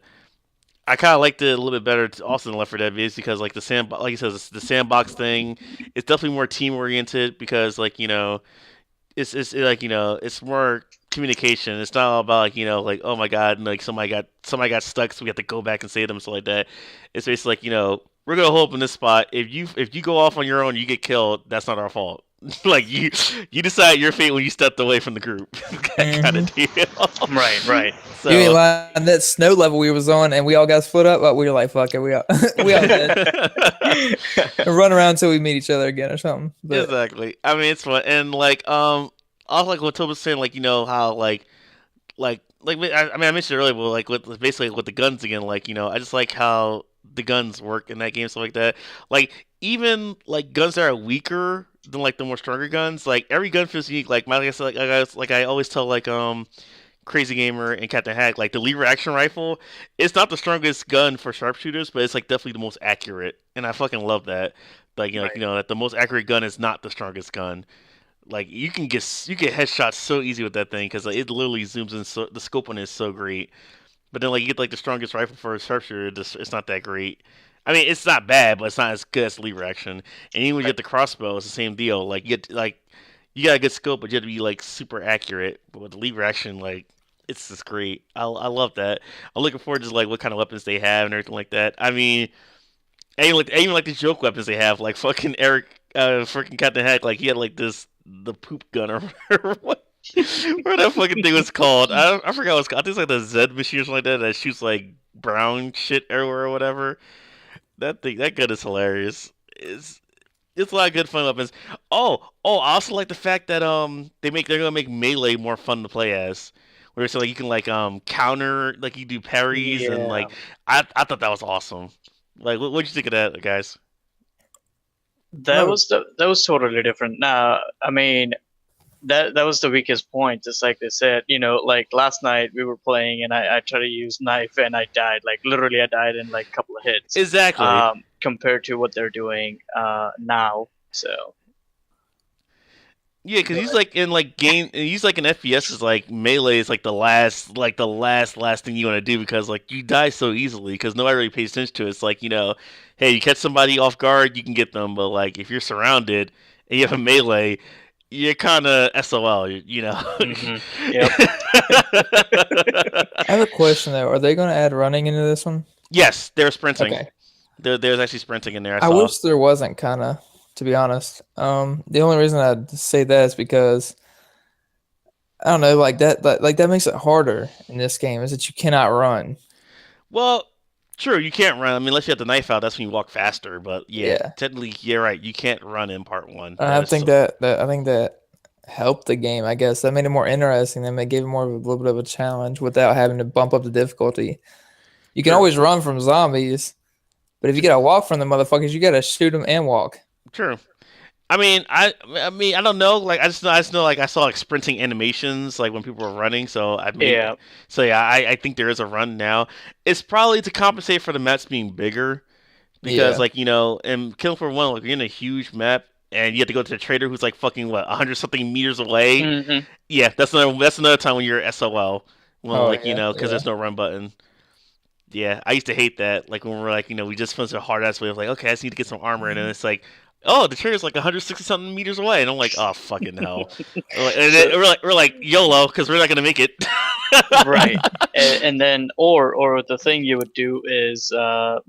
I kind of liked it a little bit better also than Left 4 Dead because like like you said, the sandbox thing, it's definitely more team oriented because like it's like it's more communication. It's not all about like oh my god, like somebody got stuck, so we have to go back and save them, stuff like that. It's basically like we're gonna hold up in this spot. If you go off on your own, you get killed. That's not our fault. Like you decide your fate when you stepped away from the group. That kind of deal. Right. So, you mean like that snow level we was on and we all got split up, but we were like, fuck it, we all dead. Run around until we meet each other again or something. But. Exactly. I mean, it's fun and like also like what Tob was saying, like how like like I mean I mentioned earlier, but like with basically with the guns again, like I just like how the guns work in that game, stuff like that. Like even like guns that are weaker than like the more stronger guns, like every gun feels unique. Like I said, like I always tell Crazy Gamer and Captain Hack, like the lever action rifle, it's not the strongest gun for sharpshooters, but it's like definitely the most accurate, and I fucking love that. Like Right. that the most accurate gun is not the strongest gun. Like you get headshots so easy with that thing because like, it literally zooms in. So the scope on it is so great. But then like you get like the strongest rifle for a sharpshooter, it's not that great. I mean, it's not bad, but it's not as good as lever action. And even when you Right. get the crossbow, it's the same deal. Like you got a good scope, but you have to be like super accurate. But with the lever action, like it's just great. I love that. I'm looking forward to like what kind of weapons they have and everything like that. I mean, even like the joke weapons they have, like fucking Eric, freaking Captain Hack, like he had like the poop gun or what. What that fucking thing was called? I forgot what it's called. I think it's like the Z machine or something like that that shoots like brown shit everywhere or whatever. That gun is hilarious. It's a lot of good fun weapons. I also like the fact that they're gonna make melee more fun to play as. Where it's like you can like counter, like you do parries and Yeah. like I thought that was awesome. Like what'd you think of that, guys? That No. was totally different. Now, I mean, that was the weakest point. Just like they said, like last night we were playing and I tried to use knife and I died. Like literally, I died in like a couple of hits. Exactly. Compared to what they're doing now. So Yeah, because he's like in like game, he's like in FPS is like melee is like the last thing you want to do because like you die so easily because nobody really pays attention to it. It's like hey, you catch somebody off guard, you can get them, but like if you're surrounded and you have a melee, you're kind of SOL. mhm. Yep. I have a question though. Are they going to add running into this one? Yes, they're sprinting. Okay. There's actually sprinting in there. I I saw. wish there wasn't, kind of, to be honest. The only reason I'd say that is because I don't know, like that makes it harder in this game is that you cannot run. Well, true, you can't run. I mean, unless you have the knife out, that's when you walk faster. But yeah, Yeah. technically, you're right. You can't run in part one. And I think that helped the game. I guess that made it more interesting. That gave it more of a little bit of a challenge without having to bump up the difficulty. You can True. always run from zombies, but if you gotta walk from the motherfuckers, you gotta shoot them and walk. True. I mean, I don't know. Like, I just know, like, I saw like sprinting animations, like when people were running. So Yeah. I think there is a run now. It's probably to compensate for the maps being bigger, because Yeah. like in Killing Floor 1, like you're in a huge map and you have to go to the trader who's like fucking what 100 something meters away. Mhm. Yeah, that's another time when you're SOL. When Oh, like yeah, because yeah. there's no run button. Yeah, I used to hate that. Like when we're like, we just finished a hard ass way of like, okay, I just need to get some armor, and then it's like, oh, the trader's like 160 something meters away, and I'm like, oh fucking hell. And then we're like YOLO because we're not gonna make it. Right. And then or the thing you would do is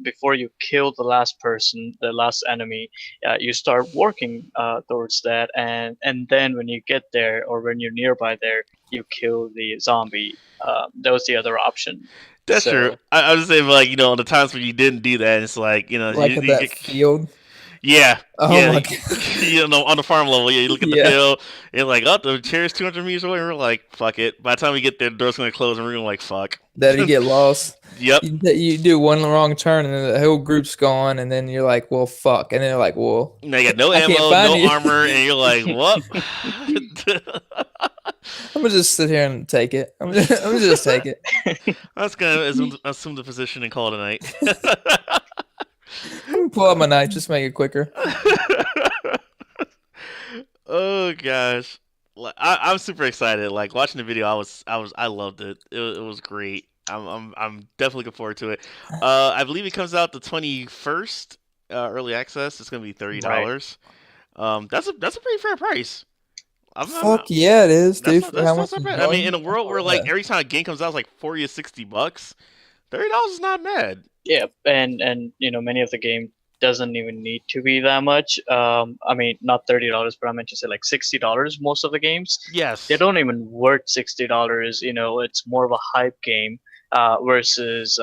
before you kill the last person, the last enemy, you start working towards that, and then when you get there or when you're nearby there, you kill the zombie. That was the other option. That's So- true. I was just saying, like, on the times when you didn't do that, it's like, Like at you that get- field. yeah, Oh yeah, my like, god. on the farm level, yeah, you look at the Yeah. hill, and you're like, oh, the chair's 200 meters away, and we're like, fuck it. By the time we get there, the door's gonna close, and we're gonna like, fuck. That you get lost. Yep. You do one wrong turn and then the whole group's gone, and then you're like, well, fuck. And then they're like, well, Now you got no I can't ammo, find no you. armor, and you're like, what? I'm gonna just sit here and take it. I'm gonna just take it. I was gonna assume the position and call it a night. I'm gonna pull out my knife, just make it quicker. Oh gosh, I'm super excited. Like watching the video, I loved it. It was great. I'm definitely looking forward to it. I believe it comes out the 21st, early access. It's gonna be $30. That's a pretty fair price. Fuck yeah, it is, dude. For how much not is bad. I mean, in a Brawling? world where Oh, like yeah. every time a game comes out, it's like $40 or $60, $30 is not bad. Yeah, and many of the game doesn't even need to be that much. I mean, not $30, but I meant to say like $60. Most of the games, Yes. they don't even worth $60. It's more of a hype game versus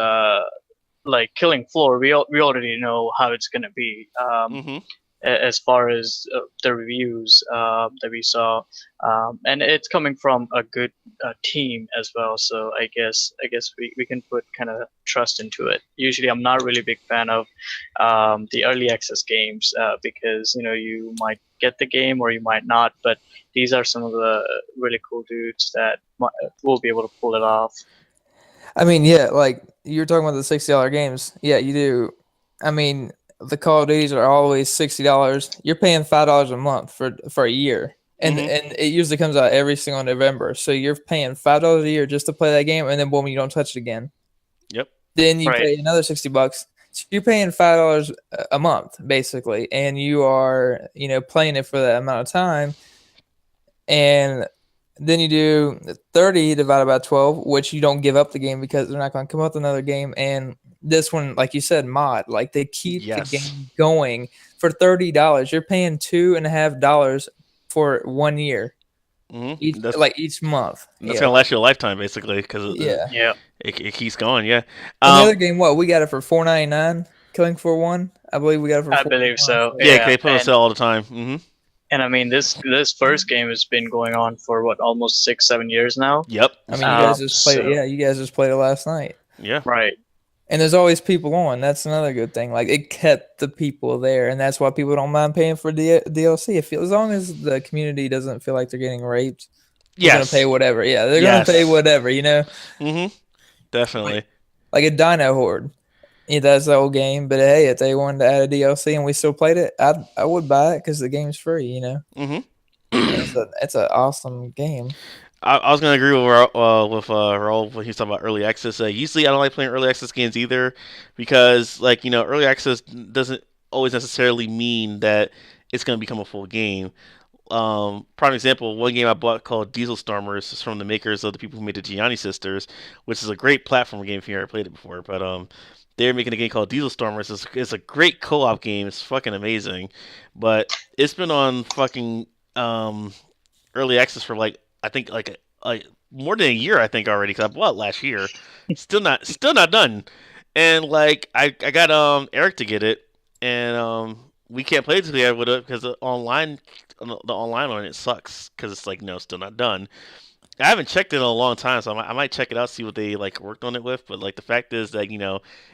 like Killing Floor. We already know how it's gonna be. Mm-hmm. as far as the reviews that we saw, and it's coming from a good team as well. So I guess we can put kind of trust into it. Usually, I'm not really a big fan of the early access games because you might get the game or you might not, but these are some of the really cool dudes that will be able to pull it off. I mean, yeah, like you're talking about the $60 games. Yeah, you do. I mean, the Call of Duties are always $60. You're paying $5 a month for a year, and Mhm. and it usually comes out every single November. So you're paying $5 a year just to play that game, and then boom, you don't touch it again. Yep. Then you Right. pay another $60. So you're paying $5 a month basically, and you are playing it for that amount of time, and then you do 30 divided by 12, which you don't give up the game because they're not going to come up with another game. And this one, like you said, mod, like they keep Yes. the game going for $30. You're paying $2.50 for 1 year, each month. That's gonna last you a lifetime, basically, because Yeah. it keeps going. Yeah. And the other game, what we got it for $4.99, Killing Floor 1. I believe we got it for I $4.99. believe so. Yeah, they put on and, sale all the time. Mm-hmm. and I mean this first game has been going on for what, almost 6-7 years now. Yep. I mean, you guys just played so- it. You guys just played it last night. Yeah. Right. And there's always people on. That's another good thing. Like it kept the people there, and that's why people don't mind paying for DLC. As long as the community doesn't feel like they're getting raped, they're gonna pay whatever. Yeah, they're gonna pay whatever. Mm-hmm. Definitely. Like a Dino Horde. Yeah, that's the old game. But hey, if they wanted to add a DLC and we still played it, I would buy it because the game's free. Mm-hmm. It's an awesome game. I was gonna agree with Raul when he's talking about early access. Usually, I don't like playing early access games either, because early access doesn't always necessarily mean that it's gonna become a full game. Prime example, one game I bought called Diesel Stormers is from the makers of the people who made the Gianni Sisters, which is a great platform game if you ever played it before. But they're making a game called Diesel Stormers. It's a great co-op game. It's fucking amazing, but it's been on fucking early access for I think like more than a year, I think already, because I bought it last year. Still not done. And I got Eric to get it, and we can't play it together with it because the online on it sucks because it's no, still not done. I haven't checked it in a long time, so I might check it out, see what they worked on it with. But the fact is that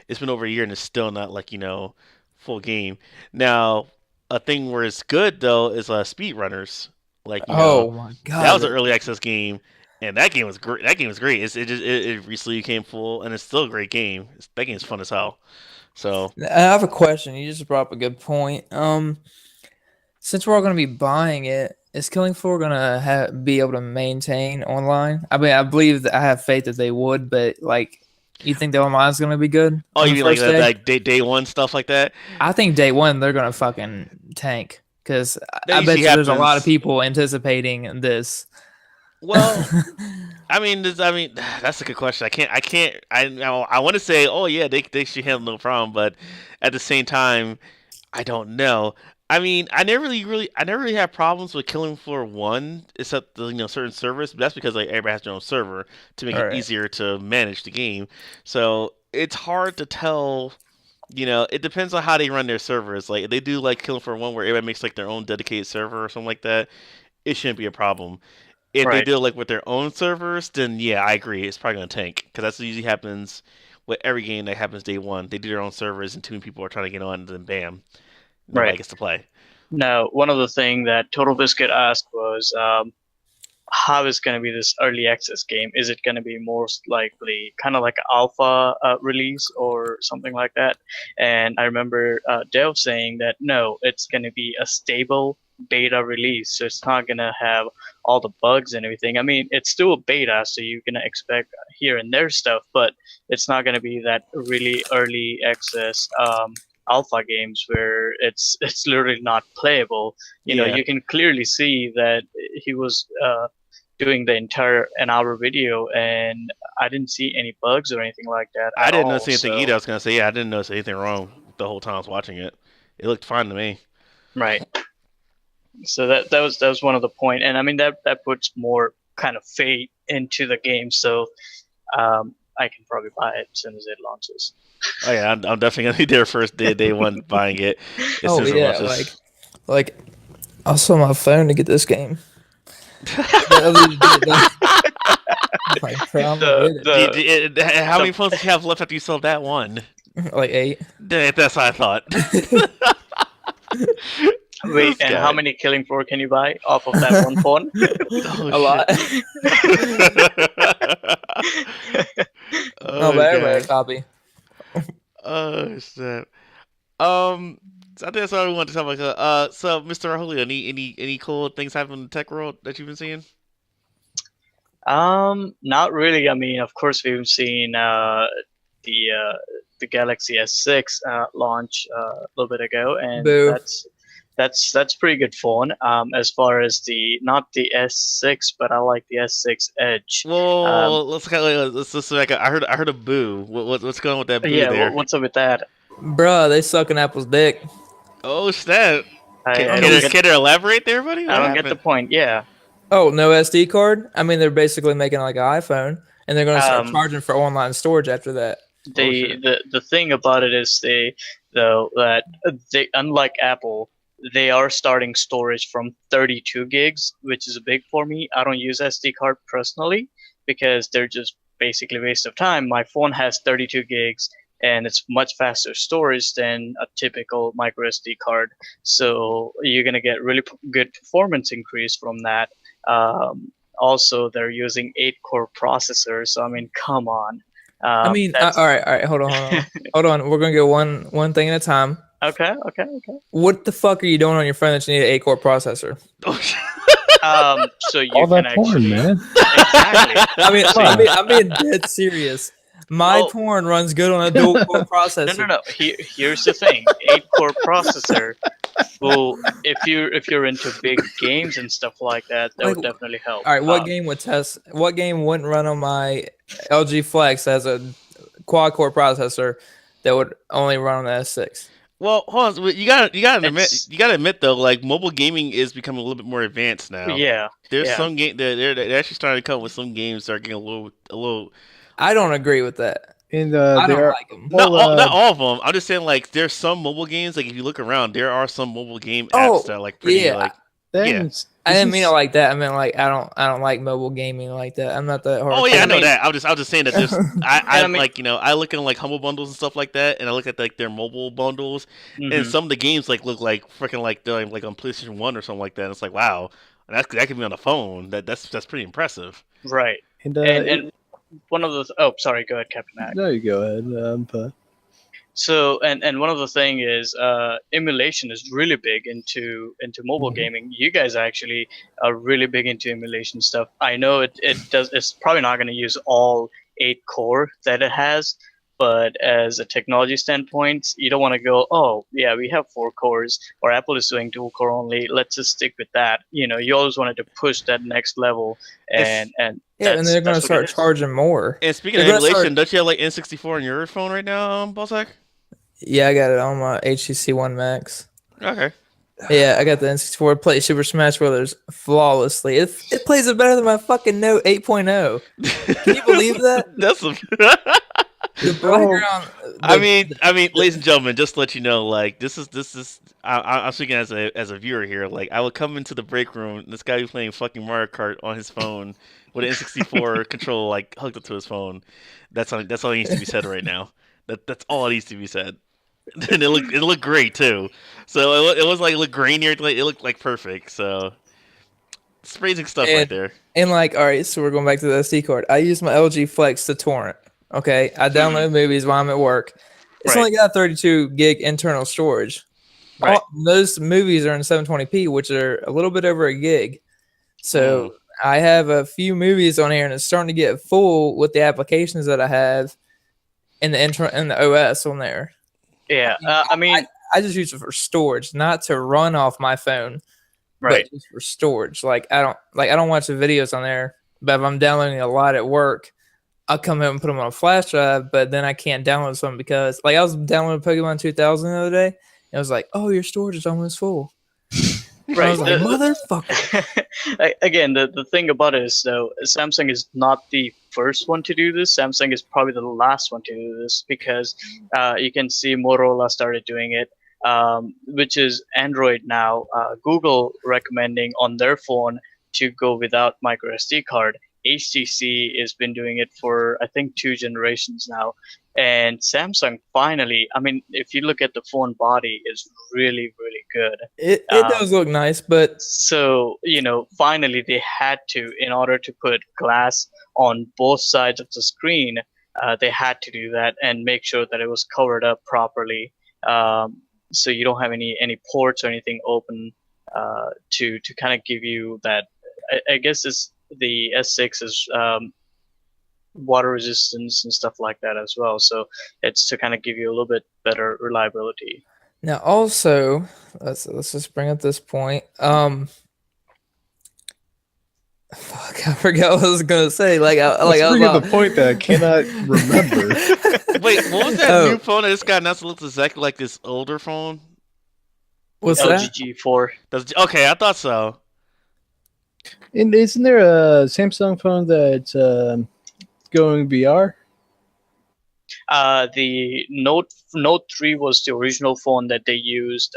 it's been over a year and it's still not full game. Now a thing where it's good though is speedrunners. Oh my god, that was an early access game, and that game was great. It recently became full, and it's still a great game. That game's fun as hell. So I have a question. You just brought up a good point. Since we're all going to be buying it, is Killing Floor going to be able to maintain online? I mean, I believe that I have faith that they would, but you think the online is going to be good? Oh, you mean day one stuff like that? I think day one they're going to fucking tank. Because I bet there's a lot of people anticipating this. Well, I mean, that's a good question. I want to say, oh yeah, they should handle no problem, but at the same time, I don't know. I mean, I never really had problems with Killing Floor 1, except the certain servers. But that's because everybody has their own server to make it easier to manage the game. So it's hard to tell. It depends on how they run their servers. If they do Killing Floor 1 where everybody makes their own dedicated server or something like that, it shouldn't be a problem. If they do with their own servers, then yeah, I agree. It's probably gonna tank because that's what usually happens with every game that happens day one. They do their own servers and too many people are trying to get on, and then bam, nobody gets to play. Now, one of the things that Totalbiscuit asked was, how is going to be this early access game? Is it going to be most likely kind of like an alpha release or something like that? And I remember Dev saying that no, it's going to be a stable beta release, so it's not going to have all the bugs and everything. I mean, it's still a beta, so you're going to expect here and there stuff, but it's not going to be that really early access alpha games where it's literally not playable. You can clearly see that he was doing the entire an hour video, and I didn't see any bugs or anything like that. I didn't notice anything either. I was gonna say, I didn't notice anything wrong the whole time I was watching it. It looked fine to me. Right. So that was one of the point, and I mean that puts more kind of faith into the game. So I can probably buy it as soon as it launches. Oh yeah, I'm definitely gonna be there first day one buying it as soon as it launches. Like, I'll sell my phone to get this game. Like, I'm gonna get How many phones do you have left after you sold that one? it. Like 8. That's what I thought. Wait, and how many Killing Floor can you buy off of that one phone? A lot. Oh, but everybody God. copy. Oh shit. So I think that's all we want to talk about. So Mr. Rahuli, any cool things happening in the tech world that you've been seeing? Not really. I mean, of course, we've seen the Galaxy S6 launch a little bit ago, and Boo. that's pretty good phone. As far as not the S6, but I like the S6 Edge. Whoa, let's like I heard a boo. What's going on with that boo Yeah, there? what's up with that? Bruh, they sucking Apple's dick. Oh snap! I Can don't you elaborate there, buddy? I don't get the point. Yeah. Oh, no SD card? I mean, they're basically making like an iPhone, and they're going to start charging for online storage after that. The thing about it is they unlike Apple, they are starting storage from 32 gigs, which is big for me. I don't use SD card personally because they're just basically a waste of time. My phone has 32 gigs and it's much faster storage than a typical micro SD card. So you're gonna get really good performance increase from that. Also, they're using 8-core processors. So I mean, come on. I mean, all right, hold on. We're gonna go one thing at a time. Okay. What the fuck are you doing on your phone that you need an 8-core processor? So you All can that porn, actually, man. exactly. I mean, I'm being dead serious. My porn runs good on a dual-core processor. No. Here's the thing: 8-core processor. Well, if you're into big games and stuff like that, would definitely help. All right, what game wouldn't run on my LG Flex as a quad-core processor that would only run on the S6? Well, hold on. You gotta admit though, like mobile gaming is becoming a little bit more advanced now. Yeah. There's some game they're actually starting to come up with some games that are getting a little. I don't agree with that. And I don't like them. Not all of them. I'm just saying, like, there's some mobile games. Like, if you look around, there are some mobile game apps that are like pretty. I didn't mean it like that. I meant like I don't like mobile gaming like that. I'm not that hard. Oh yeah, I know that. I was just saying that. There's I mean, like I look at like Humble Bundles and stuff like that, and I look at like their mobile bundles, and some of the games like look like freaking like they're like on PlayStation 1 or something like that. And it's like wow, that could be on the phone. That's pretty impressive. Right. And one of the sorry, go ahead, Captain Mac. No, you go ahead. So and one of the thing is emulation is really big into mobile gaming. You guys actually are really big into emulation stuff. I know it's probably not going to use all 8 core that it has, but as a technology standpoint, you don't want to go, oh yeah, we have 4 cores, or Apple is doing dual core only. Let's just stick with that. You always wanted to push that next level, and and they're going to start charging more. And speaking of emulation, don't you have like N64 on your phone right now, Bossack? Yeah, I got it on my HTC One Max. Okay. Yeah, I got the N64. It plays Super Smash Brothers flawlessly. It plays it better than my fucking Note 8.0. Can you believe that? That's the background. I mean, ladies and gentlemen, just to let you know, like this is. I'm speaking as a viewer here. Like, I would come into the break room. This guy who's playing fucking Mario Kart on his phone with an N64 controller like hooked up to his phone. That's all needs to be said right now. That's all it needs to be said. And it looked great too. So it was like it looked grainier. It looked like perfect. So it's amazing stuff right there. And like, all right, so we're going back to the SD card. I use my LG Flex to torrent. Okay, I download movies while I'm at work. It's only got 32 gig internal storage. Right. Those movies are in 720p, which are a little bit over a gig. So I have a few movies on here, and it's starting to get full with the applications that I have in the OS on there. Yeah, I mean, I just use it for storage, not to run off my phone, but just for storage. Like I don't watch the videos on there, but if I'm downloading a lot at work, I'll come home and put them on a flash drive. But then I can't download some because, like, I was downloading Pokemon 2000 the other day, and it was like, oh, your storage is almost full. I was like, motherfucker. Again, the thing about it is, though, Samsung is not the first one to do this. Samsung is probably the last one to do this because you can see Motorola started doing it. which is Android now. Google recommending on their phone to go without micro SD card. HTC has been doing it for I think 2 generations now, and Samsung finally. I mean, if you look at the phone body, is really good. It does look nice, but So finally they had to, in order to put glass on both sides of the screen, they had to do that and make sure that it was covered up properly, so you don't have any ports or anything open, to kind of give you that. I guess the S6 is water resistance and stuff like that as well. So it's to kind of give you a little bit better reliability. now also let's just bring up this point. Fuck, I forgot what I was gonna say. I was bring up about a point that I cannot remember. Wait, what was that new phone that this guy announced looks exactly like this older phone? What's LG that? G4. Okay, I thought so. And isn't there a Samsung phone that's going VR? The Note 3 was the original phone that they used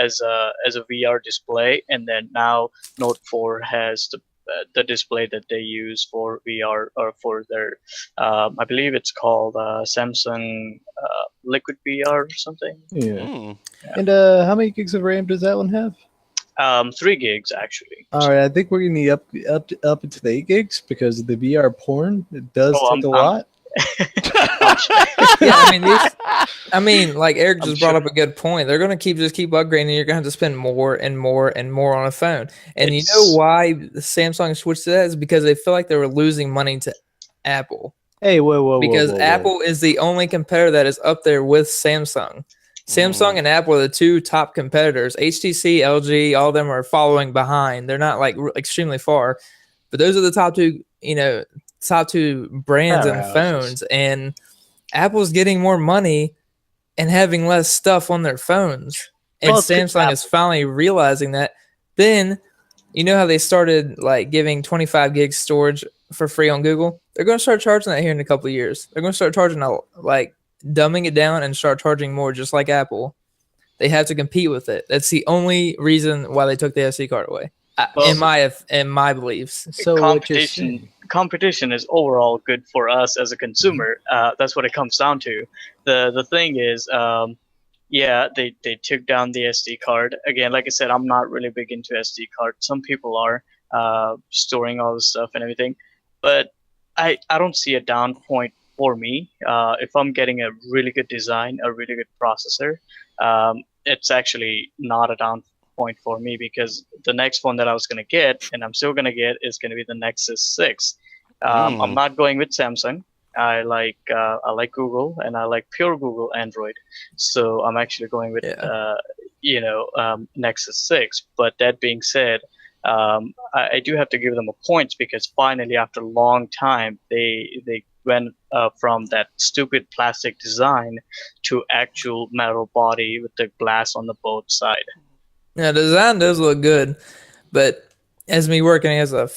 as a VR display, and then now Note 4 has the display that they use for VR, or for their I believe it's called Samsung Liquid VR or something. Yeah. And how many gigs of RAM does that one have? 3 gigs actually. All right, I think we're gonna need up into the 8 gigs because the VR porn it does take a lot. Yeah, I mean, like Eric just brought up a good point. They're gonna keep upgrading. You're gonna have to spend more and more and more on a phone. And you know why Samsung switched to that is because they feel like they were losing money to Apple. Hey, whoa! Because Apple is the only competitor that is up there with Samsung. Samsung and Apple are the 2 top competitors. HTC, LG, all of them are following behind. They're not like extremely far, but those are the top 2. Top 2 brands and phones, and Apple's getting more money and having less stuff on their phones. And Samsung is finally realizing that. Then, you know how they started like giving 25 gigs storage for free on Google? They're going to start charging that here in a couple of years. They're going to start charging like dumbing it down and start charging more, just like Apple. They have to compete with it. That's the only reason why they took the SD card away, in my beliefs. So competition is overall good for us as a consumer. That's what it comes down to. The thing is, they took down the SD card. Again, like I said, I'm not really big into SD card. Some people are storing all the stuff and everything, but I don't see a down point for me. If I'm getting a really good design, a really good processor, it's actually not a down point for me, because the next phone that I was going to get, and I'm still going to get, is going to be the Nexus 6. I'm not going with Samsung. I like Google, and I like pure Google Android. So I'm actually going with Nexus 6. But that being said, I do have to give them a point, because finally, after a long time, they went from that stupid plastic design to actual metal body with the glass on the both side. Yeah, the design does look good, but as me working at a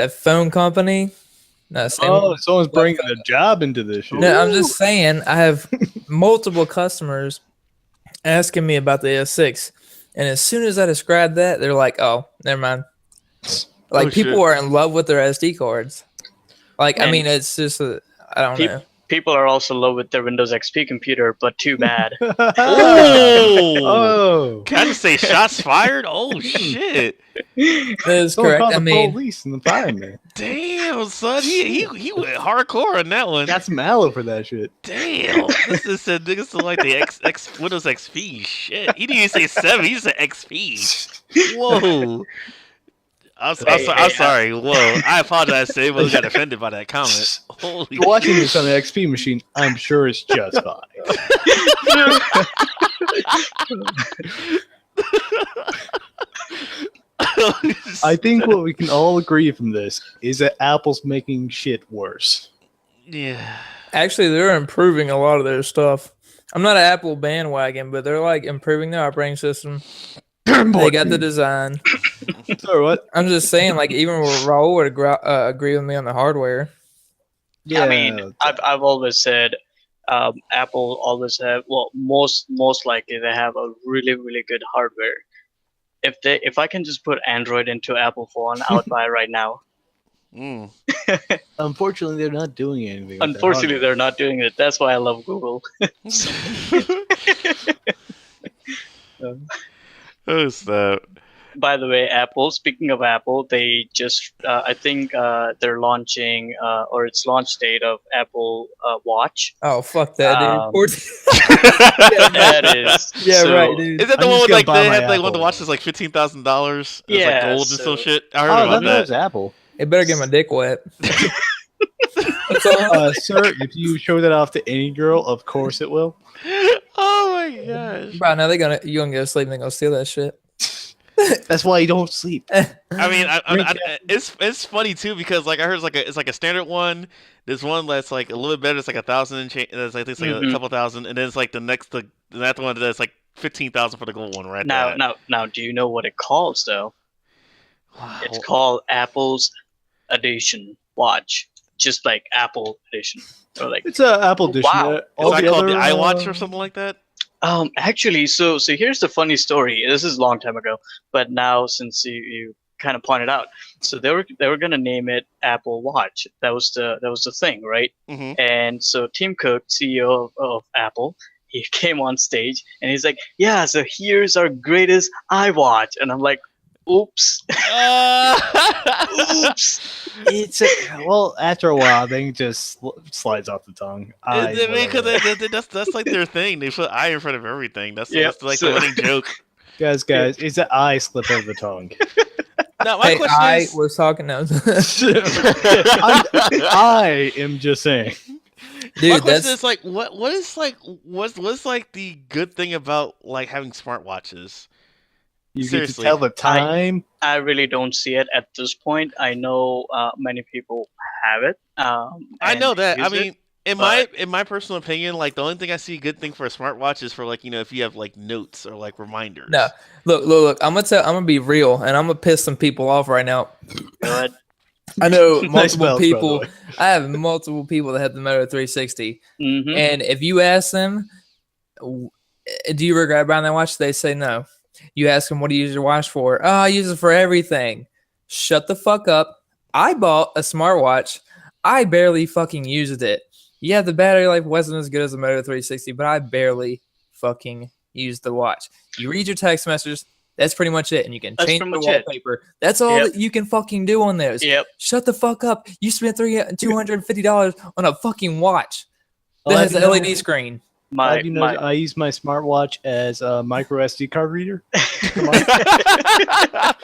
phone company, someone's bringing a job into this shit. No, I'm just saying, I have multiple customers asking me about the S6, and as soon as I describe that, they're like, "Oh, never mind." Like people are in love with their SD cards. Like, I mean, it's just I don't know. People are also in love with their Windows XP computer, but too bad. Oh! Can I just say shots fired? Oh shit! That is correct. Call I the mean, police and the fireman. Damn, son, he went hardcore on that one. Got some aloe for that shit. Damn, this is said niggas to like the Windows XP. Shit, he didn't even say 7. He said XP. Whoa. I'm sorry. Whoa, I apologize to anyone who got offended by that comment. Holy You're watching this on the XP machine. I'm sure it's just fine. I think what we can all agree from this is that Apple's making shit worse. Yeah. actually, they're improving a lot of their stuff. I'm not an Apple bandwagon, but they're like improving their operating system. They got the design. Sorry, what? I'm just saying, like, even Raul would agree with me on the hardware. Yeah, I mean, I've always said Apple always have, well, most likely they have a really really good hardware. If I can just put Android into Apple phone, I would buy it right now. Mm. Unfortunately, they're not doing anything. with that Unfortunately, hardware. they're not doing it. That's why I love Google. Oh, snap. By the way, Apple. Speaking of Apple, they just I think they're launching or it's launch date of Apple Watch. Oh fuck that, dude. Um, Yeah, That is yeah, so- right, dude. Is that the I'm one just with gonna like buy they my had like one of the Apple. watches like $15,000? It's Yeah, like gold and so- some shit. I heard Oh, about that was that. Apple. It better get my dick wet. That's all. Sir, if you show that off to any girl, of course it will. Oh my gosh. Bro, now you gonna go to sleep and they gonna steal that shit. That's why you don't sleep. I mean, it's funny too because like I heard it's like a standard one. There's one that's like a little bit better. It's like 1,000 and change. That's like it's like a couple thousand, and then it's like the next the one that's like 15,000 for the gold one, right? Now, do you know what it calls though? Wow. It's called Apple's Edition Watch, just like Apple Edition, or like It's an Apple edition. Wow. It's All not the called the other, iWatch or something like that. Actually, so here's the funny story. This is a long time ago, but now since you kind of pointed out, so they were gonna name it Apple Watch. That was the thing, right? Mm-hmm. And so Tim Cook, CEO of Apple, he came on stage and he's like, "Yeah, so here's our greatest iWatch," and I'm like, "Oops, oops." It's well, after a while, I think it just slides off the tongue. Because that's like their thing. They put I in front of everything. That's like so- the running joke. guys, it's the I slip over the tongue. Now my Hey, question I is, was talking now. I am just saying. my Dude, question that's is like, what's like the good thing about like having smartwatches? You get to Seriously. tell the time. I really don't see it at this point. I know many people have it. I and know that. I use it. mean, in my personal opinion, like the only thing I see a good thing for a smartwatch is for like if you have like notes or like reminders. no. Look. I'm gonna be real, and I'm gonna piss some people off right now. Go ahead. I know Nice multiple bells, by the people. way. I have multiple people that have the Moto 360, Mhm. and if you ask them, do you regret buying that watch? They say no. You ask them, what do you use your watch for? Oh, I use it for everything. Shut the fuck up. I bought a smartwatch. I barely fucking used it. Yeah, the battery life wasn't as good as the Moto 360, but I barely fucking used the watch. You read your text messages. That's pretty much it. And you can That's change pretty the much it. wallpaper. That's all Yep. that you can fucking do on those. Yep. Shut the fuck up. You spent $250 on a fucking watch that Well, has have an you LED noticed- screen. My, have you my noticed I use my smartwatch as a micro SD card reader.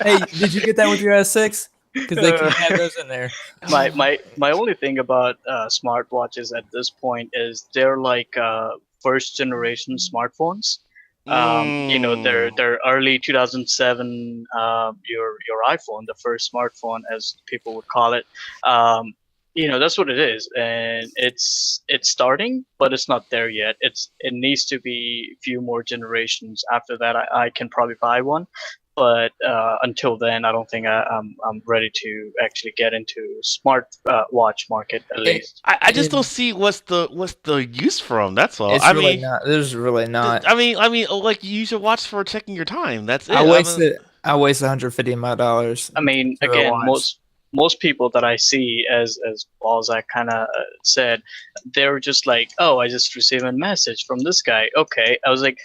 Hey, did you get that with your S6? Because they can have those in there. my only thing about smartwatches at this point is they're like first generation smartphones. They're early 2007. Your iPhone, the first smartphone, as people would call it. That's what it is, and it's starting, but it's not there yet. It needs to be a few more generations. After that, I can probably buy one, but until then, I don't think I'm ready to actually get into smart watch market at least. I just don't see what's the use for them. That's all. It's I really mean, not. There's really not. I mean, like you use your watch for checking your time. That's it. I wasted $150 of my dollars. I mean, for a again, watch. most people that I see, as well as I kind of said, they're just like, oh, I just received a message from this guy. Okay, I was like,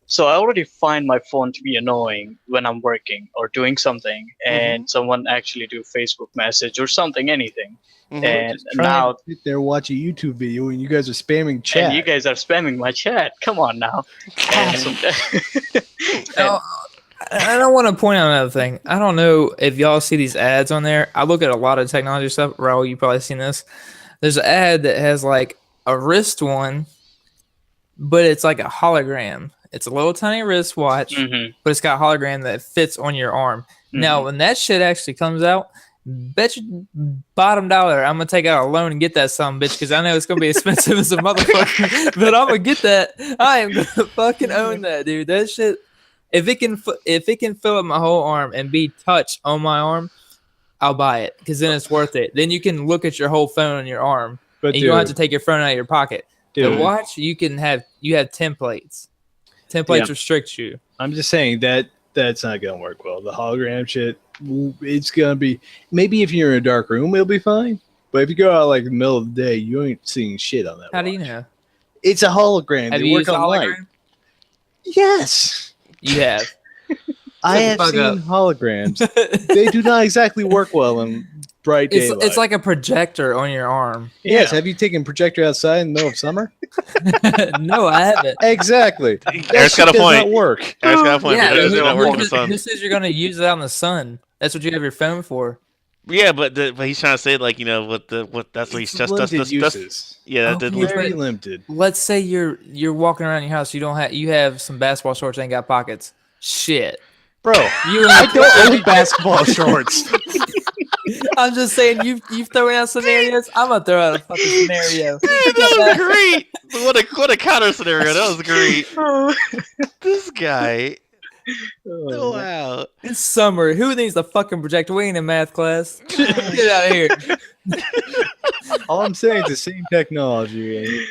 so I already find my phone to be annoying when I'm working or doing something, and someone actually do Facebook message or something, anything. Mhm. And Just trying now, to sit there watch a YouTube video and you guys are spamming chat. and you guys are spamming my chat. Come on now. Now, I don't want to point out another thing. I don't know if y'all see these ads on there. I look at a lot of technology stuff. Raul, you probably seen this. There's an ad that has like a wrist one, but it's like a hologram. It's a little tiny wristwatch, Mhm. but it's got a hologram that fits on your arm. Now, when that shit actually comes out, bet you bottom dollar I'm gonna take out a loan and get that son bitch, because I know it's gonna be expensive as a motherfucker. But I'm gonna get that. I am gonna fucking own that, dude. That shit. If it can fill up my whole arm and be touch on my arm, I'll buy it, because then it's worth it. Then you can look at your whole phone on your arm, but and you don't have to take your phone out of your pocket. The Dude, watch, you have templates. Templates restrict you. I'm just saying that's not gonna work well. The hologram shit, it's gonna be maybe if you're in a dark room, it'll be fine. But if you go out like the middle of the day, you ain't seeing shit on that. How do you watch. know? It's a hologram. Have They you work used a on light. hologram? Yes, You have. I the have fuck seen up. holograms. They do not exactly work well in bright daylight. It's like a projector on your arm. yes. Yeah. Have you taken projector outside in the middle of summer? No, I haven't. Exactly. That Eric's got shit a does point. not work. Eric's got a point. Yeah, It does who- not work in the sun. who says you're gonna use it out in the sun? That's what you have your phone for. Yeah, but he's trying to say like what that's what he's It's just limited that's uses. yeah Okay, that, Very but- limited. Let's say you're walking around your house. You have some basketball shorts that ain't got pockets. Shit. Bro, You I ain't don't own basketball shorts. I'm just saying you've thrown out scenarios. I'm gonna throw out a fucking scenario. that was great. What a counter scenario. That was great. This guy. Oh, wow. It's summer. Who needs a fucking projector? We ain't in math class. Get out of here. All I'm saying is the same technology.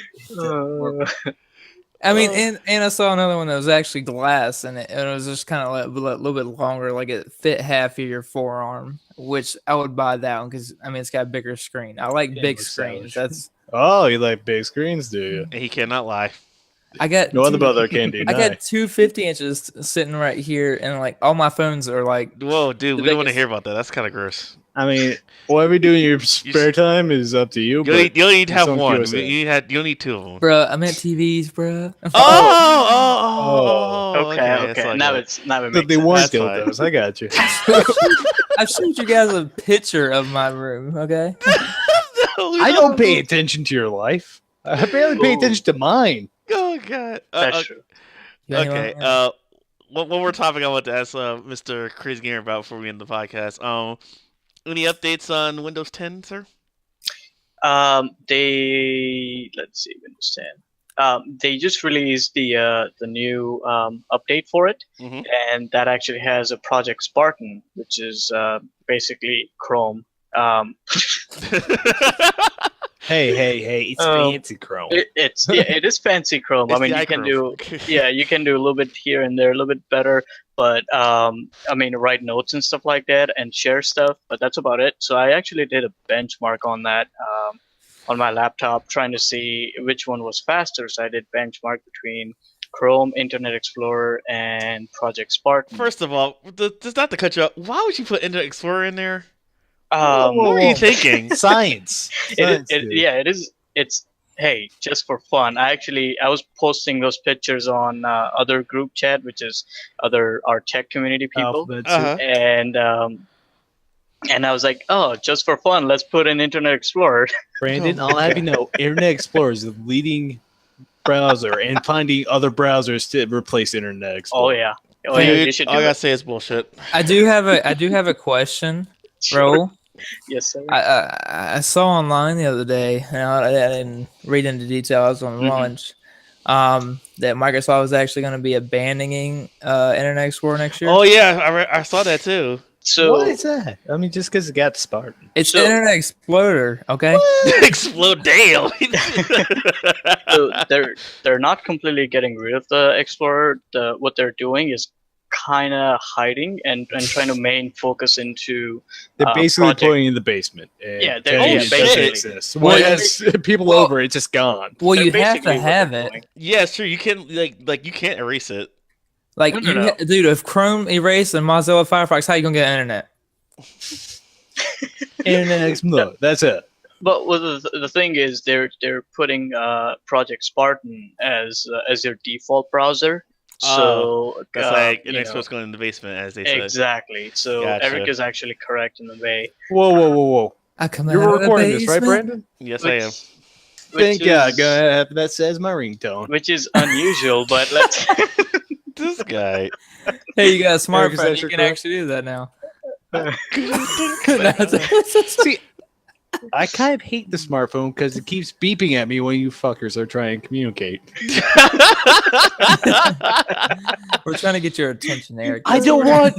I mean, and I saw another one that was actually glass, and it was just kind of like a little bit longer, like it fit half of your forearm, which I would buy that one because I mean it's got a bigger screen. I like Yeah, big looks screens. stylish. Oh, you like big screens, do you? He cannot lie. I got No other two- brother can I deny. got two 50 inches sitting right here, and like all my phones are like Whoa, dude, The we don't want to biggest- hear about that. That's kind of gross. I mean, whatever you do in your spare time is up to you. You But only need to have it's on one. QSA. You don't need two of them. Bruh, I meant TVs, bruh. Okay. that's all Now good. it's now it But makes they sense. weren't That's dildos. I got you. I showed you guys a picture of my room, okay? I don't pay attention to your life. I barely pay attention to mine. Oh god. That's true. You got Okay. anyone? One more topic I want to ask Mr. Crazy Gamer about before we end the podcast. Any updates on Windows 10, sir? They let's see Windows 10. They just released the new update for it, Mhm. and that actually has a Project Spartan, which is basically Chrome. Hey, it's Oh. fancy Chrome. It is fancy Chrome. I It's mean, the you can do iChrome. you can do a little bit here and there, a little bit better, but I mean, write notes and stuff like that and share stuff, but that's about it. So I actually did a benchmark on that on my laptop, trying to see which one was faster. So I did benchmark between Chrome, Internet Explorer, and Project Spartan. First of all, just not to cut you off, why would you put Internet Explorer in there? Um, What were you thinking? Science. it is. It's hey, just for fun. I was posting those pictures on other group chat, which is our tech community people, Uh-huh. and I was like, oh, just for fun, let's put in Internet Explorer. Brandon, I'll have you know, Internet Explorer is the leading browser, and finding other browsers to replace Internet Oh Explorer. yeah, Dude, you should all I do gotta it. say is bullshit. I do have a question, bro. Yes, sir. I saw online the other day, and I didn't read into detail. I was on Mhm. lunch. That Microsoft was actually going to be abandoning Internet Explorer next year. Oh yeah, I saw that too. So What is that? I mean, just because it got Spartan. It's so- Internet Explorer, okay? Explode Dale. so they're not completely getting rid of the Explorer. What they're doing is kind of hiding and trying to main focus into They're basically Project- putting it in the basement. And Yeah, telling yeah, you it doesn't basically. exist. Well, Whereas people well- over, it's just gone. Well, They're you have basically to what have they're it. doing. Yeah, sure. You can like you can't erase it. Like, No. dude, if Chrome erased and Mozilla Firefox, how you gonna get internet? Internet Explorer. That's it. But the thing is, they're putting Project Spartan as their default browser. So That's like Internet Explorer's going in the basement, as they said. exactly. So Gotcha. Eric is actually correct in the way. Whoa. I come You're out of the recording this, right, basement. Brandon? Yes, I am. Thank God. is- Go ahead. That says my ringtone. Which is unusual, but let's. This guy. Hey, you got a Eric, is smartphone. that You your can correct? actually do that now. See, I kind of hate the smartphone because it keeps beeping at me when you fuckers are trying to communicate. We're trying to get your attention, Eric. I don't want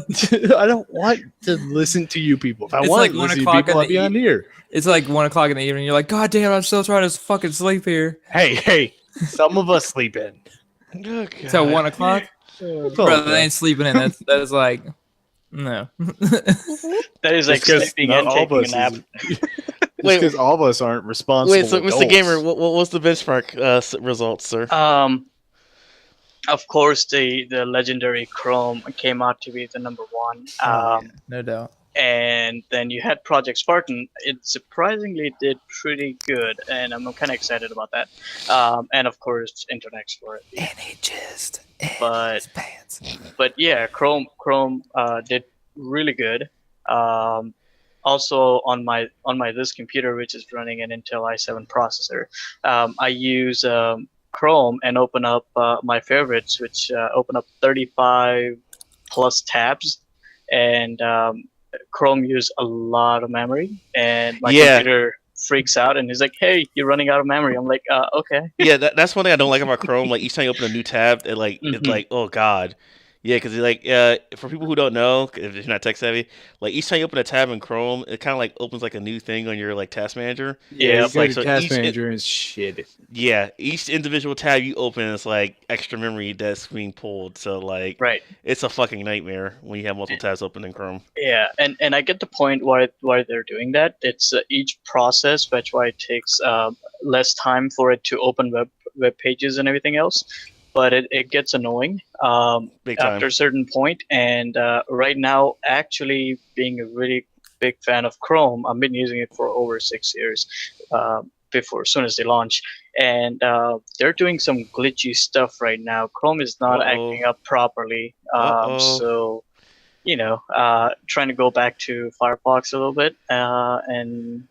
to listen to you people. If I It's want like to 1 listen to you o'clock people, in I'll be the on here. It's like 1 o'clock in the evening. You're like, God damn, I'm still trying to fucking sleep here. Hey, some of us sleep in. Oh, Till 1 o'clock, bro. They ain't sleeping in. That is like, no. That is like sleeping and taking a nap. Wait, because all of us aren't responsible. Wait, so Mr. adults. Gamer, what was the benchmark results, sir? Of course, the legendary Chrome came out to be the number one. No doubt. And then you had Project Spartan. It surprisingly did pretty good, and I'm kind of excited about that. And of course, Internet Explorer. And he jizzed. But yeah, Chrome did really good. Also on my this computer, which is running an Intel i7 processor, I use Chrome and open up my favorites, which open up 35 plus tabs, and Chrome use a lot of memory, and my computer freaks out and he's like, "Hey, you're running out of memory." I'm like, "Okay." Yeah, that's one thing I don't like about Chrome. Like each time you open a new tab, it's like, oh god. Yeah, because like for people who don't know, if you're not tech savvy, like each time you open a tab in Chrome, it kind of like opens like a new thing on your like task manager. Yeah, it's like so task manager is shit. Yeah, each individual tab you open is like extra memory that's being pulled. So like, it's a fucking nightmare when you have multiple tabs open in Chrome. Yeah, and I get the point why they're doing that. It's each process, that's why it takes less time for it to open web pages and everything else. But it gets annoying after a certain point. And right now, actually being a really big fan of Chrome, I've been using it for over 6 years as soon as they launch. And they're doing some glitchy stuff right now. Chrome is not acting up properly. So, trying to go back to Firefox a little bit. And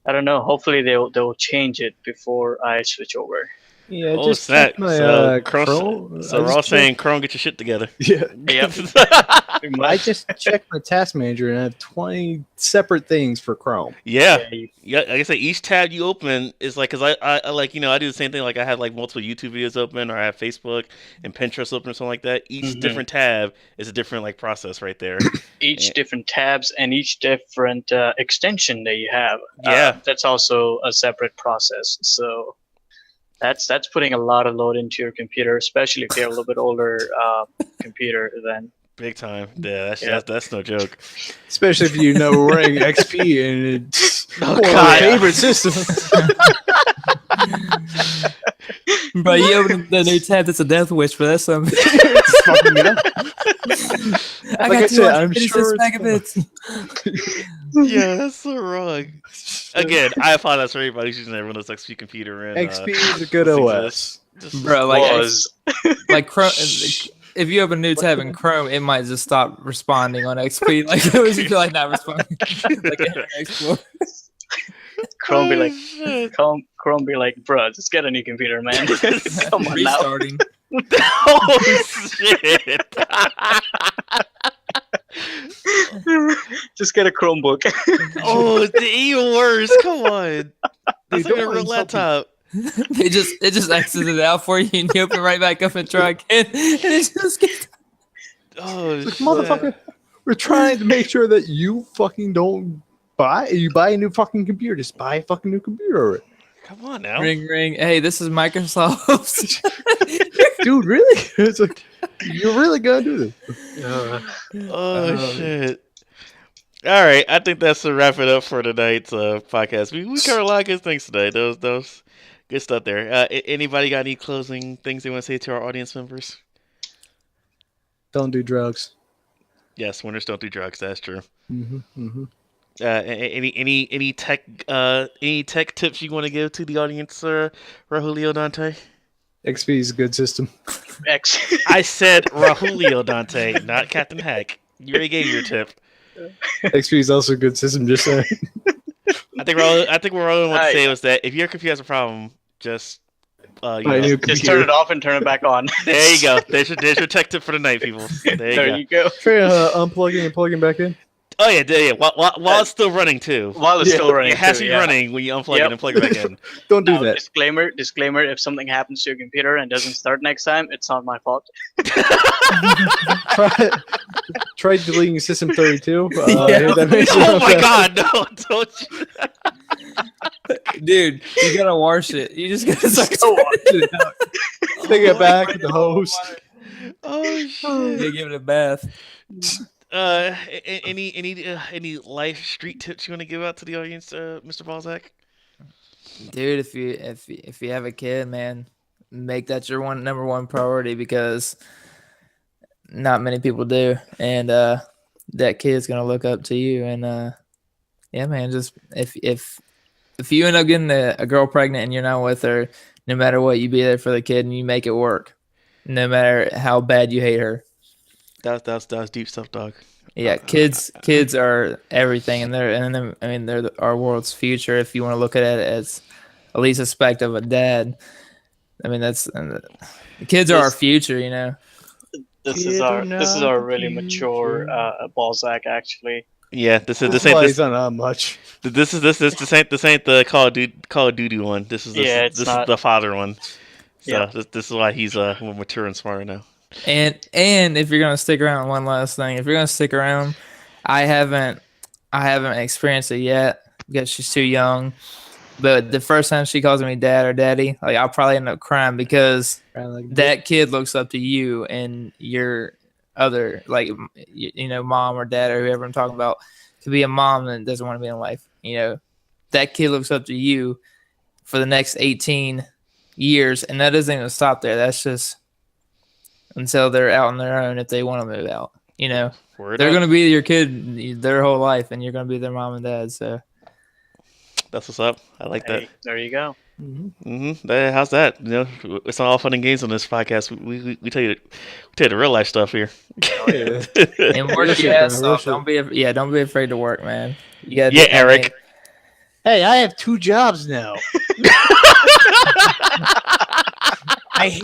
I don't know. Hopefully they'll change it before I switch over. Yeah, just check my Chrome. So we're all saying Chrome, get your shit together. Yeah. Yep. I just checked my task manager and I have 20 separate things for Chrome. Yeah. Like I say, each tab you open is like, because I like, I do the same thing. Like I have like multiple YouTube videos open, or I have Facebook and Pinterest open or something like that. Each different tab is a different like process right there. Each different tabs and each different extension that you have. That's also a separate process. So that's putting a lot of load into your computer, especially if you have a little bit older computer. Then big time. Yeah, that's no joke. Especially if we're running XP and it's my favorite system. Bro, you open the new tab, that's a death wish, but that's something. It's fucking it up. I got 256 megabits. Yeah, that's so wrong. Again, I apologize for everybody who's using that Windows XP computer. And, XP is a good OS. Bro, like Chrome, if you open a new tab in Chrome, it might just stop responding on XP. Like it was just like not responding. Like Explorer. Chrome be like, bro, just get a new computer, man. Come on Restarting. Oh shit! Just get a Chromebook. Oh, it's even worse. Come on. That's like a real laptop. It just exited out for you, and you open right back up and try again, and it just gets. Oh, like, motherfucker! We're trying to make sure that you fucking don't buy a new fucking computer. Just buy a fucking new computer already. Come on now. Ring ring. Hey, this is Microsoft. Dude, really? It's like, you're really gonna do this? Shit. All right, I think that's to wrap it up for tonight's podcast. We covered a lot of good things today. Those good stuff there. Anybody got any closing things they want to say to our audience members? Don't do drugs. Yes, winners don't do drugs. That's true. Any tech tips you want to give to the audience, Rahulio Dante? XP is a good system. I said Rahulio Dante, not Captain Hack. You already gave your tip. XP is also a good system. Just saying. I think we're all want to say was that if your computer has a problem, just just turn it off and turn it back on. There you go. There's your tech tip for the night, people. There you go. Try unplugging and plugging back in. Oh yeah. While it's still running too. While it's still running, It has to too, be running when you unplug it and plug it back in. Don't do Now, that. disclaimer: if something happens to your computer and doesn't start next time, it's not my fault. Try deleting System 32. Yeah. That makes it Oh real my fast. god, no! Don't you? Dude, you gotta wash it. You just gotta start Go wash it out. Take it back with the hose. Oh shit! Yeah, give it a bath. Any life street tips you want to give out to the audience, Mr. Balzac? Dude, if you have a kid, man, make that your number one priority, because not many people do, and that kid's gonna look up to you. And yeah, man, just if you end up getting a girl pregnant and you're not with her, no matter what, you be there for the kid and you make it work, no matter how bad you hate her. That's deep stuff, dog. Yeah, kids are everything, and they're our world's future. If you want to look at it as at least aspect of a dad, I mean that's the kids are our future. You know. This is our really mature Balzac, actually. Yeah, this This ain't why this he's not much. this ain't the Call of Duty one. This is It's not. is the father one. So Yeah. this is why he's more mature and smart now. And if you're gonna stick around, one last thing, if you're gonna stick around, I haven't experienced it yet because she's too young. But the first time she calls me dad or daddy, like, I'll probably end up crying, because that kid looks up to you and your other, like, mom or dad or whoever I'm talking about. Could be a mom that doesn't want to be in life. That kid looks up to you for the next 18 years, and that doesn't even stop there. That's just until they're out on their own, if they want to move out. They're going to be your kid their whole life, and you're going to be their mom and dad. So that's what's up. I like that. There you go. How's that? It's not all fun and games on this podcast. We tell you the real life stuff here. Oh, yeah. And work your ass off. Don't be afraid to work, man. You gotta Eric. Hey, I have 2 jobs now. I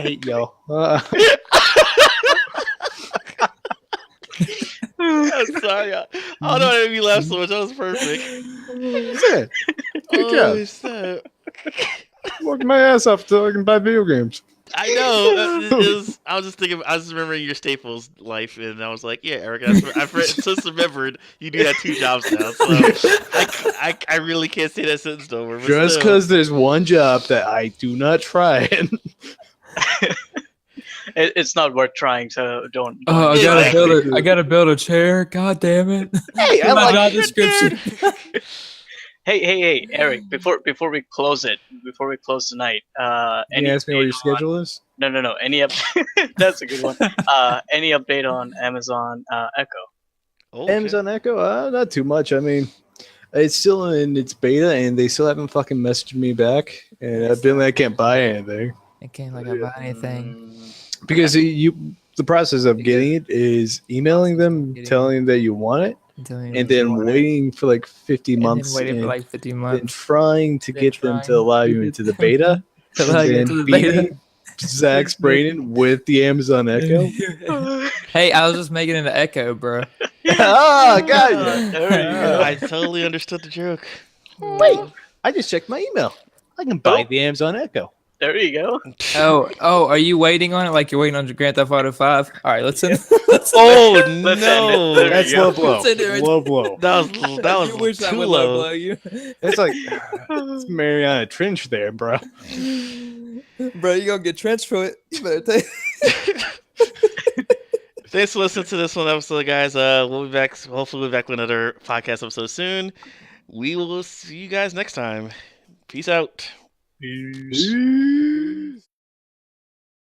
hate y'all. I'm sorry. I don't know why you laugh so much. That was perfect. Good job. Shit. Working my ass off so I can buy video games. I know. I was just thinking. I was remembering your Staples life, and I was like, "Yeah, Eric." I just remembered you do have 2 jobs now, so I really can't say that sentence no more. Just because there's one job that I do not try. It's not worth trying, so don't. Oh, I gotta build a chair. God damn it! Hey, I My like job description. Hey, Eric! Before we close tonight, Can you ask me what your schedule is? No. Any that's a good one. Any update on Amazon Echo? Okay. Amazon Echo? Not too much. I mean, it's still in its beta, and they still haven't fucking messaged me back. And I've been like, I can't buy anything. I can't buy anything. Because the process of getting it is emailing them, telling them that you want it, and then waiting for like 50 months, and trying to get them to allow you into the beta, and beating Zach's Brayden with the Amazon Echo. Hey, I was just making it an Echo, bro. Got you. I totally understood the joke. Wait, I just checked my email. I can buy the Amazon Echo. There you go. Oh, are you waiting on it like you're waiting on Grand Theft Auto 5? All right, let's end. Oh Let's no, end it. That's low blow. Low blow. that was You wish I too would low. blow you. It's like it's Mariana Trench there, bro. Bro, you gonna get trenched for it. You better take. Thanks for listening to this one episode, guys. We'll be back. Hopefully, we'll be back with another podcast episode soon. We will see you guys next time. Peace out. Peace.